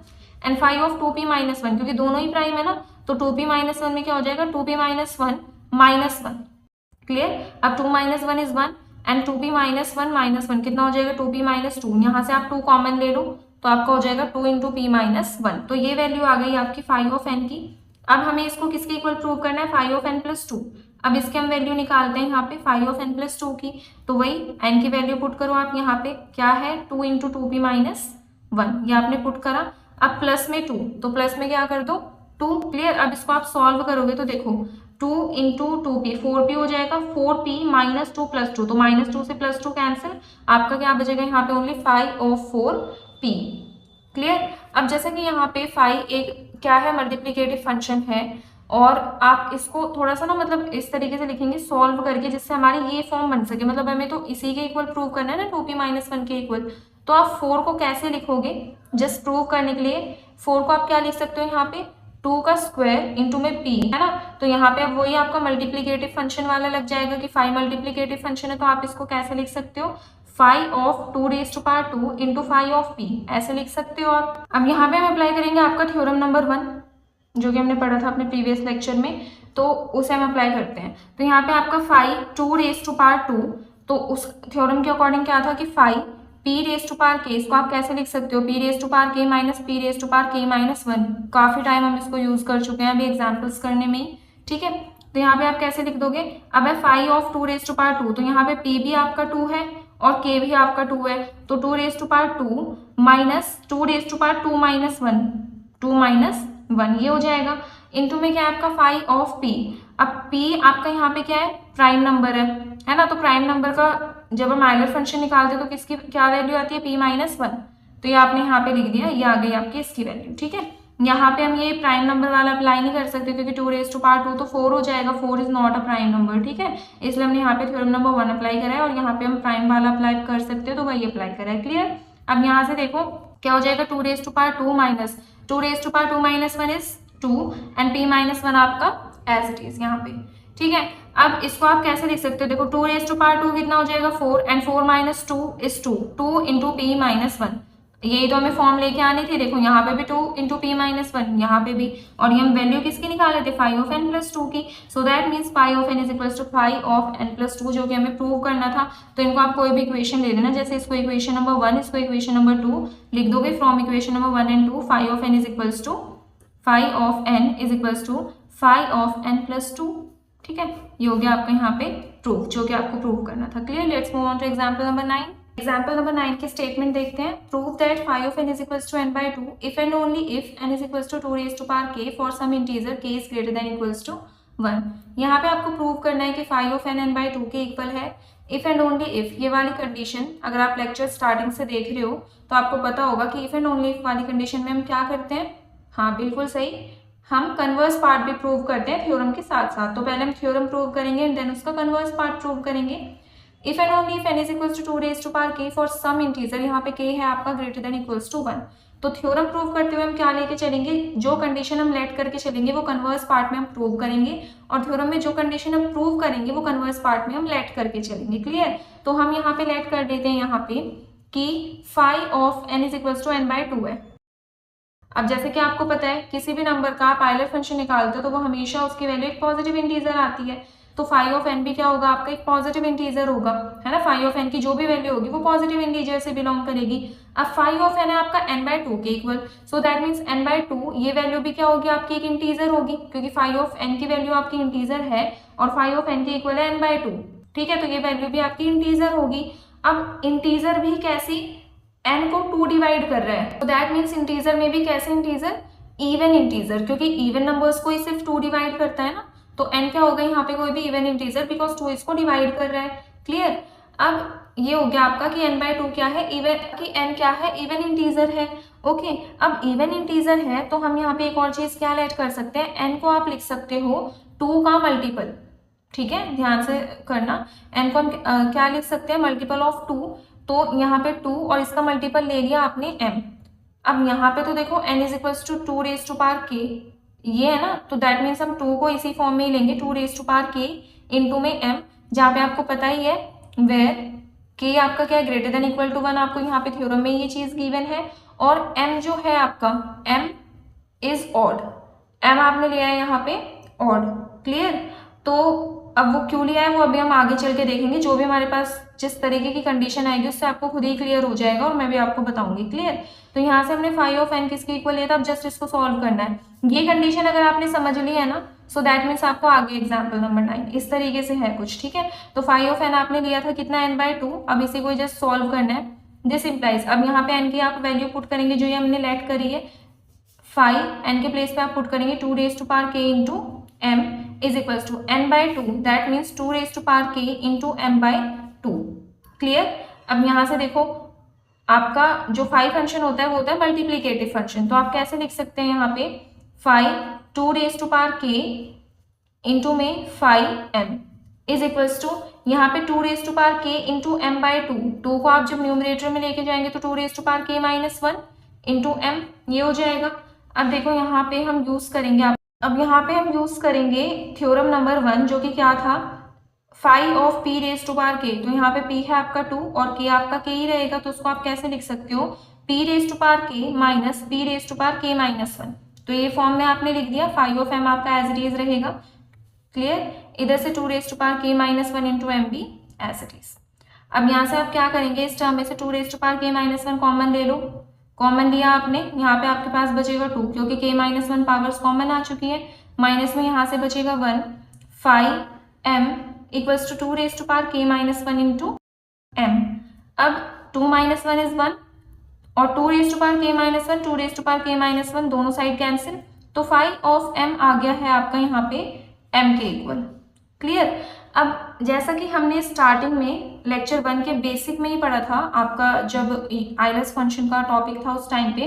A: and phi of two p minus one, क्योंकि दोनों ही प्राइम है ना, तो टू पी माइनस वन में क्या हो जाएगा, two p minus one minus one. Clear, अब two minus one is one and two p minus one कितना हो जाएगा, टू पी माइनस टू, यहाँ से आप टू कॉमन ले लो तो आपका हो जाएगा to into p minus one. तो ये वैल्यू आ गई आपकी फाइव ऑफ एन की। अब हमें इसको किसके इक्वल प्रूव करना है, five of n plus two. अब इसके हम वैल्यू निकालते हैं यहाँ पे phi of n plus two की, तो वही एन की वैल्यू पुट करो आप यहाँ पे, क्या है two into two p minus one, ये आपने पुट करा। अब प्लस में टू, तो प्लस में क्या कर दो टू। क्लियर, अब इसको आप सॉल्व करोगे तो देखो two into two P, four P हो जाएगा, four P minus two plus two, तो माइनस टू से प्लस टू कैंसिल, आपका क्या बचेगा यहाँ पे only five of four P. Clear, अब जैसे कि यहाँ पे फाइव एक क्या है, मल्टीप्लिकेटिव फंक्शन है, और आप इसको थोड़ा सा ना मतलब इस तरीके से लिखेंगे सॉल्व करके, जिससे हमारी ये फॉर्म बन सके, मतलब हमें तो इसी के इक्वल प्रूव करना है ना, टू पी माइनस वन के इक्वल। तो आप फोर को कैसे लिखोगे, जस्ट प्रूव करने के लिए फोर को आप क्या लिख सकते हो यहाँ पे, टू का स्क्वायर इंटू में पी, है ना, तो यहाँ पे अब वही आपका मल्टीप्लिकेटिव फंक्शन वाला लग जाएगा कि फाइव मल्टीप्लिकेटिव फंक्शन है, तो आप इसको कैसे लिख सकते हो, phi of two raise to power two into phi of p, ऐसे लिख सकते हो आप। अब यहाँ पे हम अप्लाई करेंगे आपका थ्योरम नंबर वन, जो कि हमने पढ़ा था अपने प्रीवियस लेक्चर में, तो उसे हम अप्लाई करते हैं। तो यहाँ पे आपका phi two raise to power two, तो उस थ्योरम के अकॉर्डिंग क्या था कि phi p raise to power k, इसको आप कैसे लिख सकते हो, p raise to power k minus p raise to power k minus one. काफी टाइम हम इसको यूज कर चुके हैं अभी एग्जाम्पल्स करने में ही, ठीक है। तो यहाँ पे आप कैसे लिख दोगे, अब है five of two raise to power two, तो यहाँ पे पी भी आपका टू है और के भी आपका टू है, तो two raise to power two minus two raise to power two minus one, two minus one, ये हो जाएगा। इनटू में क्या है आपका फाइव ऑफ पी, अब पी आपका यहाँ पे क्या है, प्राइम नंबर है ना, तो प्राइम नंबर का जब हम आइलर फंक्शन निकालते हैं तो किसकी क्या वैल्यू आती है, पी माइनस वन, तो ये आपने यहाँ पे लिख दिया, ये आ गई आपकी इसकी वैल्यू, ठीक है। यहाँ पे हम ये प्राइम नंबर वाला अप्लाई नहीं कर सकते क्योंकि two raise to power two तो फोर हो जाएगा, four is not a prime number, ठीक है, इसलिए हमने यहाँ पे थ्योरम नंबर वन अप्लाई करा है, और यहाँ पे हम प्राइम वाला अप्लाई कर सकते हो तो वही अप्लाई करा है। क्लियर, अब यहाँ से देखो क्या हो जाएगा, two raise to power two minus two raise to power two minus one is two and p minus one आपका एज इट इज यहाँ पे, ठीक है। अब इसको आप कैसे लिख सकते हो, देखो two raise to power two कितना हो जाएगा, four and four minus two is two, two into p minus one, यही तो हमें फॉर्म लेके आनी थी। देखो यहाँ पे भी to into p minus one, यहाँ पे भी, और ये हम वैल्यू किसकी निकाले थे, phi of n plus two की, so that means five of N is equal to phi of n plus two, जो कि हमें प्रूव करना था। तो इनको आप कोई भी इक्वेशन ले लेना, जैसे इसको इक्वेशन नंबर वन, इसको इक्वेशन नंबर टू लिख दोगे, from equation number one and two phi of N is equals to phi of N is equals to phi of n plus two, ठीक है। ये हो गया आपका यहाँ पे प्रूफ, जो कि आपको प्रूव करना था। Clear, let's move on to example number 9। Example number 9 की स्टेटमेंट देखते हैं। Prove that phi of N is equals to N by two if and only if n is equals to two raise to power k for some integer k is greater than equals to one. यहाँ पे आपको prove करना है कि five of n by two के equal है if and only if, ये वाली कंडीशन अगर आप लेक्चर स्टार्टिंग से देख रहे हो तो आपको पता होगा कि इफ एंड ओनली इफ वाली कंडीशन में हम क्या करते हैं, हाँ बिल्कुल सही, हम कन्वर्स पार्ट भी प्रूव करते हैं थ्योरम के साथ साथ। तो पहले हम थ्योरम प्रूव करेंगे एंड देन उसका कन्वर्स पार्ट प्रूव करेंगे। If and only if n is equals to two raise to power k for some integer, यहाँ पे के है आपका greater than equals to one. तो थ्योरम प्रूव करते हुए हम क्या लेके चलेंगे, जो कंडीशन हम लेट करके चलेंगे वो कन्वर्स पार्ट में हम प्रूव करेंगे, और थ्योरम में जो कंडीशन हम प्रूव करेंगे वो कन्वर्स पार्ट में हम लेट करके चलेंगे। क्लियर, तो हम यहाँ पे लेट कर देते हैं यहाँ पे कि five of N is equals to N by two है। अब जैसे कि आपको पता है किसी भी नंबर का आप आइलर फंक्शन निकालते हो तो वो हमेशा उसकी वैल्यू एक पॉजिटिव इंटीजर आती है, तो फाइव ऑफ एन भी क्या होगा आपका एक पॉजिटिव इंटीजर होगा, है ना। फाइव ऑफ एन की जो भी वैल्यू होगी वो पॉजिटिव इंटीजर से बिलोंग करेगी। अब फाइव ऑफ एन है आपका एन बाई टू के equal, so that means n by two ये वैल्यू भी क्या होगी आपकी एक इंटीजर होगी, क्योंकि फाइव ऑफ एन की वैल्यू आपकी इंटीजर है और फाइव ऑफ एन के इक्वल है एन बाई टू, ठीक है, तो ये वैल्यू भी आपकी इंटीजर होगी। अब इंटीजर भी कैसी, n को 2 डिवाइड कर रहा है, तो दैट मीन्स इंटीजर में भी कैसे इंटीजर, इवन इंटीजर, क्योंकि इवन नंबर्स को ही सिर्फ 2 डिवाइड करता है ना, तो n क्या होगा यहाँ पे कोई भी इवन इंटीजर, बिकॉज 2 इसको डिवाइड कर रहा है। क्लियर, अब ये हो गया आपका कि n बाई टू क्या है, इवन कि n क्या है, इवन इंटीजर है। ओके, अब इवन इंटीजर है तो हम यहाँ पे एक और चीज क्या ऐड कर सकते हैं, n को आप लिख सकते हो 2 का मल्टीपल, ठीक है, ध्यान से करना, n को हम क्या लिख सकते हैं, मल्टीपल ऑफ 2, तो यहाँ पे 2 और इसका मल्टीपल ले लिया आपने m। अब यहाँ पे तो देखो n is equals to two raise to power k, ये है ना, तो दैट मीन्स हम 2 को इसी फॉर्म में ही लेंगे, two raise to power k into में m, जहाँ पे आपको पता ही है वेयर के आपका क्या है, ग्रेटर देन इक्वल टू 1, आपको यहाँ पे थ्योरम में ये चीज गिवन है। और एम जो है आपका, एम इज ऑड, एम आपने लिया है यहाँ पे ऑड। क्लियर। तो अब वो क्यों लिया है वो अभी हम आगे चल के देखेंगे, जो भी हमारे पास जिस तरीके की कंडीशन आएगी उससे आपको खुद ही क्लियर हो जाएगा और मैं भी आपको बताऊंगी। क्लियर। तो यहाँ से हमने फाई ऑफ एन किसके इक्वल लिया था, अब जस्ट इसको सॉल्व करना है। ये कंडीशन अगर आपने समझ ली है ना, सो दैट मीन्स आपको आगे एग्जाम्पल नंबर 9 इस तरीके से है कुछ। ठीक है। तो फाई ऑफ एन आपने लिया था कितना, n/2। अब इसी को जस्ट सॉल्व करना है। दिस इम्प्लाइज, अब यहाँ पे एन की आप वैल्यू पुट करेंगे जो ये हमने लेट करी है, फाइव एन के प्लेस पे आप पुट करेंगे 2 raise to power k into m is equals to n/2, that means 2 raise to power k into m/2। Clear. अब यहाँ से देखो आपका जो फाइव फंक्शन होता है वो होता है मल्टीप्लीकेटिव फंक्शन, तो आप कैसे लिख सकते हैं यहाँ पे, phi 2 raise to power k into में 5m इज इक्वल्स टू यहाँ पे 2 raise to power k into m/2, 2 को आप जब न्यूमरेटर में लेके जाएंगे तो 2 raise to power k minus 1 into m, ये हो जाएगा। अब देखो यहाँ पे हम यूज करेंगे, अब यहाँ पे हम यूज करेंगे थ्योरम नंबर 1 जो कि क्या था, phi of p raise to power k। तो यहाँ पे p है आपका 2 और k आपका k ही रहेगा, तो उसको आप कैसे लिख सकते हो, p raise to power k minus p raise to power k minus 1। तो ये फॉर्म में आपने लिख दिया, फाइव ऑफ m आपका एज इट इज रहेगा। क्लियर। इधर से 2 raise to power k minus 1 into M भी एज इट इज। अब यहाँ से आप क्या करेंगे, इस टर्म में से 2 raise to power k minus 1 common ले लो, कॉमन लिया आपने, यहाँ पे आपके पास बचेगा 2 क्योंकि k माइनस 1 पावर्स कॉमन आ चुकी है, माइनस में यहाँ से बचेगा 1, 5m equals to 2 raise to power k minus 1 into m। अब 2 माइनस 1 इज 1 और 2 raise to power k minus 1, 2 raise to power k minus 1 दोनों साइड कैंसिल, तो 5 ऑफ m आ गया है आपका यहाँ पे m के इक्वल। क्लियर। अब जैसा कि हमने स्टार्टिंग में लेक्चर 1 के बेसिक में ही पढ़ा था, आपका जब आइलस फंक्शन का टॉपिक था उस टाइम पे,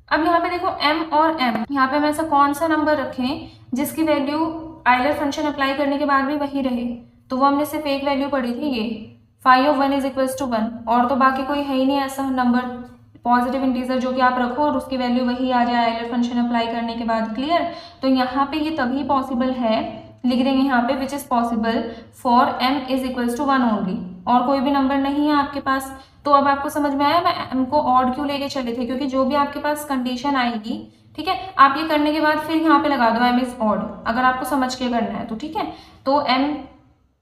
A: अब यहाँ पे देखो m और m, यहाँ पे हम ऐसा कौन सा नंबर रखें जिसकी वैल्यू आइलर फंक्शन अप्लाई करने के बाद भी वही रहे, तो वो हमने सिर्फ एक वैल्यू पढ़ी थी, ये five of 1 is equals to 1, और तो बाकी कोई है ही नहीं ऐसा नंबर पॉजिटिव इंटीजर जो कि आप रखो और उसकी वैल्यू वही आ जाए आइलर फंक्शन अप्लाई करने के बाद। क्लियर। तो यहाँ पे ये तभी पॉसिबल है, लिख देंगे यहाँ पे which is possible for m is equals to 1 only, और कोई भी नंबर नहीं है आपके पास। तो अब आपको समझ में आया मैं m को ऑड क्यों लेके चले थे, क्योंकि जो भी आपके पास कंडीशन आएगी, ठीक है, आप ये करने के बाद फिर यहाँ पे लगा दो m इज ऑड, अगर आपको समझ के करना है तो। ठीक है। तो m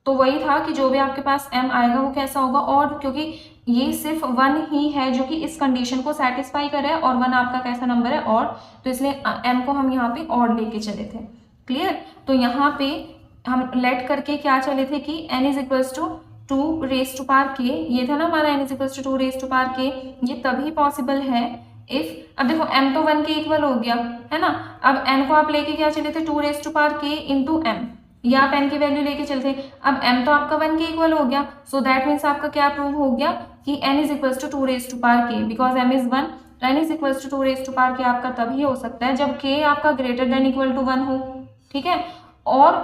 A: तो वही था कि जो भी आपके पास m आएगा वो कैसा होगा, ऑड, क्योंकि ये सिर्फ 1 ही है जो कि इस कंडीशन को सेटिस्फाई करे और 1 आपका कैसा नंबर है, ऑड, तो इसलिए m को हम यहाँ पे ऑड लेके चले थे। क्लियर। तो यहाँ पे हम लेट करके क्या चले थे कि n is equals to 2 raise to power k, ये था ना हमारा n is equals to 2 raise to power k, ये तभी पॉसिबल है इफ, अब देखो m तो 1 के इक्वल हो गया है ना, अब n को आप लेके क्या चले थे 2 raise to power k into m, या आप n की वैल्यू लेके चलते, अब m तो आपका 1 के इक्वल हो गया, सो दैट मीन्स आपका क्या प्रूव हो गया कि n is equals to 2 raise to power k, because m is 1, n is equals to 2 raise to power k आपका तभी हो सकता है जब k आपका ग्रेटर देन इक्वल टू 1 हो। ठीक है। और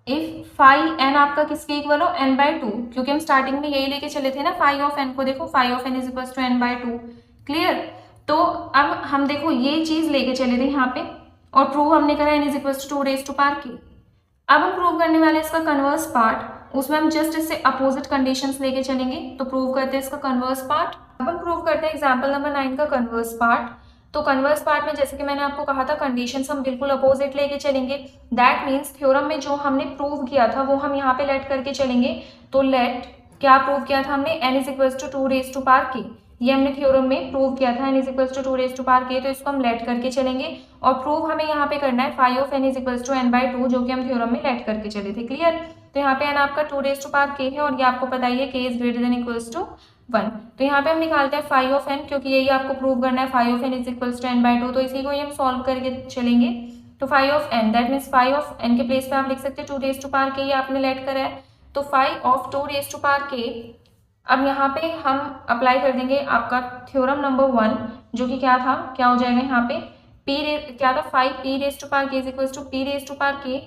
A: इफ फाइव n आपका किसके इक्वल हो, n/2, क्योंकि हम स्टार्टिंग में यही लेके चले थे ना, फाइव ऑफ n को देखो, five of n is equal to n/2। क्लियर। तो अब हम देखो ये चीज लेके चले थे यहाँ पे और प्रूव हमने करा n is equal to 2 raise to power k। अब हम प्रूव करने वाले इसका कन्वर्स पार्ट, उसमें हम जस्ट इससे अपोजिट कंडीशंस लेके चलेंगे, तो प्रूव करते हैं इसका कन्वर्स पार्ट। अब हम प्रूव करते हैं एग्जाम्पल नंबर 9 का कन्वर्स पार्ट। तो कन्वर्स पार्ट में जैसे कि मैंने आपको कहा था कंडीशंस हम बिल्कुल अपोजिट लेके चलेंगे, दैट मीन्स थ्योरम में जो हमने प्रूव किया था वो हम यहाँ पे लेट करके चलेंगे। तो लेट क्या प्रूव किया था हमने, n is equals to 2 raise to power k, ये हमने थ्योरम में प्रूव किया था n is equals to 2 raise to power k, तो इसको हम लेट करके चलेंगे और प्रूव हमें यहाँ पे करना है five of n is equals to n/2 जो कि हम थ्योरम में लेट करके चले थे। क्लियर। तो यहाँ पे n आपका 2 रेज टू पावर k है और ये आपको पता ही है k is greater than equals to 1, तो यहाँ पे हम निकालते हैं फाइव ऑफ n, क्योंकि यही आपको प्रूव करना है five of n is equals to n/2, तो इसी को ही हम सॉल्व करके चलेंगे। तो five of n that means five of n के प्लेस पे आप लिख सकते हैं 2 रेज टू पावर k, ये आपने लेट करा है, तो 5 of 2 raise to power k। अब यहाँ पे हम अप्लाई कर देंगे आपका थ्योरम नंबर 1 जो कि क्या था, क्या हो जाएगा यहाँ पे क्या था, 5 p raise to power k is equals to p raise to power k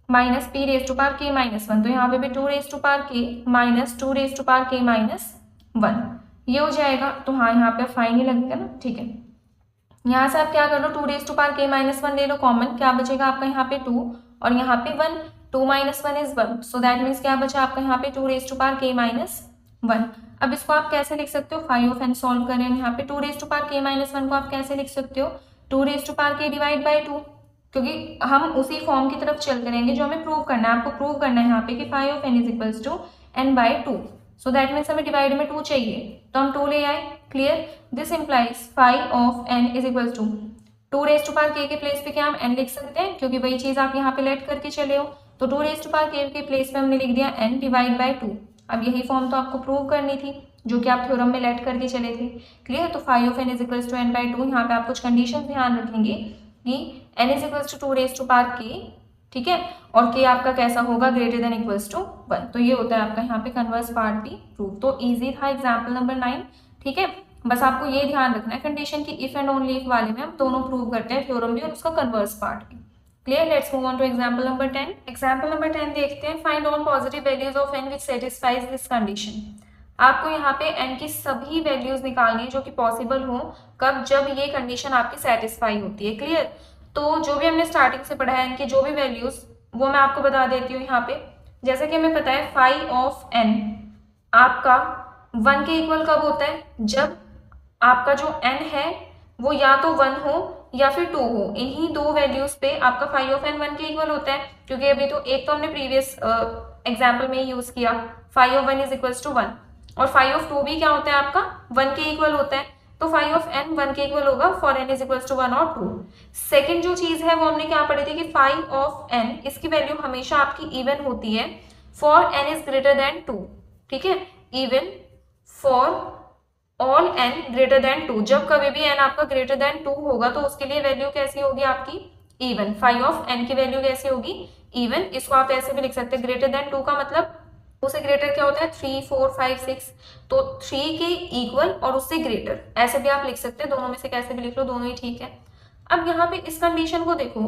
A: minus p raise to power k minus 1, तो यहाँ पे भी 2 raise to power k minus 2 raise to power k minus 1, ये हो जाएगा। तो हाँ यहाँ पे फाइन ही लगेगा ना। ठीक है। यहाँ से आप क्या कर लो, 2 raise to power k minus 1 ले लो कॉमन, क्या बचेगा आपका यहाँ पे 2 और यहाँ पे 1, 2 minus 1 is 1, so that means क्या बचा आपका यहाँ पे 2 raise to power k minus 1। अब इसको आप कैसे लिख सकते हो, फाइव ऑफ एन सॉल्व करें यहाँ पे, 2 raise to power k minus 1 को आप कैसे लिख सकते हो, 2 raise to power k divide by 2, क्योंकि हम उसी फॉर्म की तरफ चलते रहेंगे जो हमें प्रूव करना है। आपको प्रूव करना है यहाँ पे कि five of N is equals to N by 2, so that means हमें डिवाइड में 2 चाहिए, तो हम 2 ले आए। Clear, this implies five of N is equals to 2 raise to power k के प्लेस पे क्या हम n लिख सकते हैं, क्योंकि वही चीज आप यहाँ पे लेट करके चले हो, तो 2 रेज टू पावर k के प्लेस पे हमने लिख दिया n डिवाइड बाई 2। अब यही फॉर्म तो आपको प्रूव करनी थी जो कि आप थ्योरम में लेट करके चले थे। क्लियर, तो five of N is equals to N by 2, यहाँ पे आप कुछ कंडीशन ध्यान रखेंगे कि n is equals to 2 raise to power k, ठीक है, और k आपका कैसा होगा, ग्रेटर देन इक्वल्स टू 1, तो ये होता है आपका यहाँ पे कन्वर्स पार्ट भी प्रूव। तो इजी था एग्जाम्पल नंबर 9, ठीक है। बस आपको ये ध्यान रखना है कंडीशन की इफ एंड ओनली इफ वाले में हम दोनों प्रूव करते हैं, थ्योरम भी और उसका कन्वर्स पार्ट भी। Clear, let's move on to example number 10। Example number 10 देखते हैं, find all positive values of n which satisfies this condition. आपको यहाँ पे n की सभी वैल्यूज निकालनी है जो कि पॉसिबल हो, कब, जब ये कंडीशन आपकी सेटिस्फाई होती है। क्लियर, तो जो भी हमने स्टार्टिंग से पढ़ा है n की जो भी वैल्यूज वो मैं आपको बता देती हूँ यहाँ पे। जैसे कि हमें पता है फाइव ऑफ n आपका 1 के इक्वल कब होता है, जब आपका जो n है वो या तो 1 हो या फिर 2 हो, इन्हीं दो वैल्यूज पे आपका फाइव ऑफ n 1 के इक्वल होता है। क्योंकि अभी तो एक तो हमने प्रीवियस एग्जाम्पल में यूज किया, five of 1 is equals to 1, और फाइव ऑफ 2 भी क्या होता है आपका 1 के इक्वल होता है, तो फाइव ऑफ n 1 के इक्वल होगा for n is equals to 1 और 2। सेकेंड जो चीज है वो हमने क्या पढ़ी थी कि फाइव ऑफ n इसकी वैल्यू हमेशा आपकी इवन होती है for n is greater than 2, ठीक है, even for all n greater than 2, जब कभी भी n आपका ग्रेटर देन 2 होगा तो उसके लिए वैल्यू कैसी होगी आपकी इवन। फाइव ऑफ n की वैल्यू कैसी होगी, इवन। इसको आप ऐसे भी लिख सकते हैं, ग्रेटर देन 2 का मतलब उससे ग्रेटर क्या होता है 3, 4, 5, 6, तो 3 के इक्वल और उससे ग्रेटर, ऐसे भी आप लिख सकते हैं, दोनों में से कैसे भी लिख लो, दोनों ही ठीक है। अब यहाँ पे इस कंडीशन को देखो,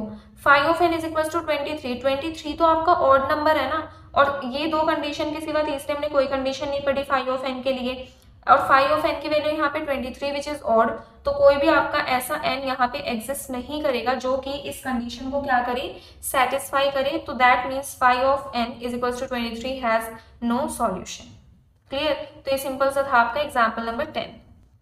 A: five of n is equal to 23 तो आपका ऑड नंबर है ना, और ये दो कंडीशन के सिवा तीसरे हमने कोई कंडीशन नहीं पढ़ी फाइव ऑफ n के लिए, और फाइव ऑफ n की वैल्यू यहाँ पे 23 विच इज ऑड, तो कोई भी आपका ऐसा n यहाँ पे एग्जिस्ट नहीं करेगा जो कि इस कंडीशन को क्या करे, सेटिस्फाई करे, तो that means five of n is equal to 23 has no solution. Clear, तो ये सिंपल सा था आपका एग्जाम्पल नंबर 10।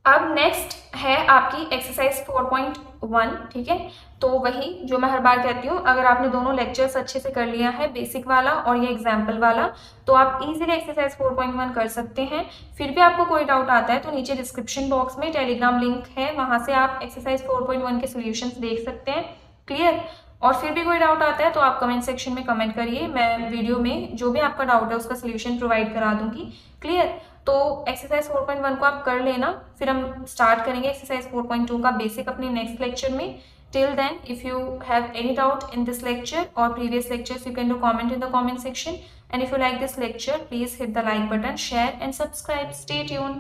A: अब नेक्स्ट है आपकी एक्सरसाइज 4.1, ठीक है, तो वही जो मैं हर बार कहती हूँ, अगर आपने दोनों लेक्चर्स अच्छे से कर लिया है, बेसिक वाला और ये एग्जाम्पल वाला, तो आप इजीली एक्सरसाइज 4.1 कर सकते हैं। फिर भी आपको कोई डाउट आता है तो नीचे डिस्क्रिप्शन बॉक्स में टेलीग्राम लिंक है, वहां से आप एक्सरसाइज 4.1 के सोल्यूशंस देख सकते हैं। क्लियर, और फिर भी कोई डाउट आता है तो आप कमेंट सेक्शन में कमेंट करिए, मैं वीडियो में जो भी आपका डाउट है उसका सोल्यूशन प्रोवाइड करा दूंगी। क्लियर, तो एक्सरसाइज 4.1 को आप कर लेना, फिर हम स्टार्ट करेंगे एक्सरसाइज 4.2 का बेसिक अपने नेक्स्ट लेक्चर में। Till then, if you have any doubt in this lecture or previous lectures, you can do comment in the comment section. And if you like this lecture, please hit the like button, share and subscribe. Stay tuned.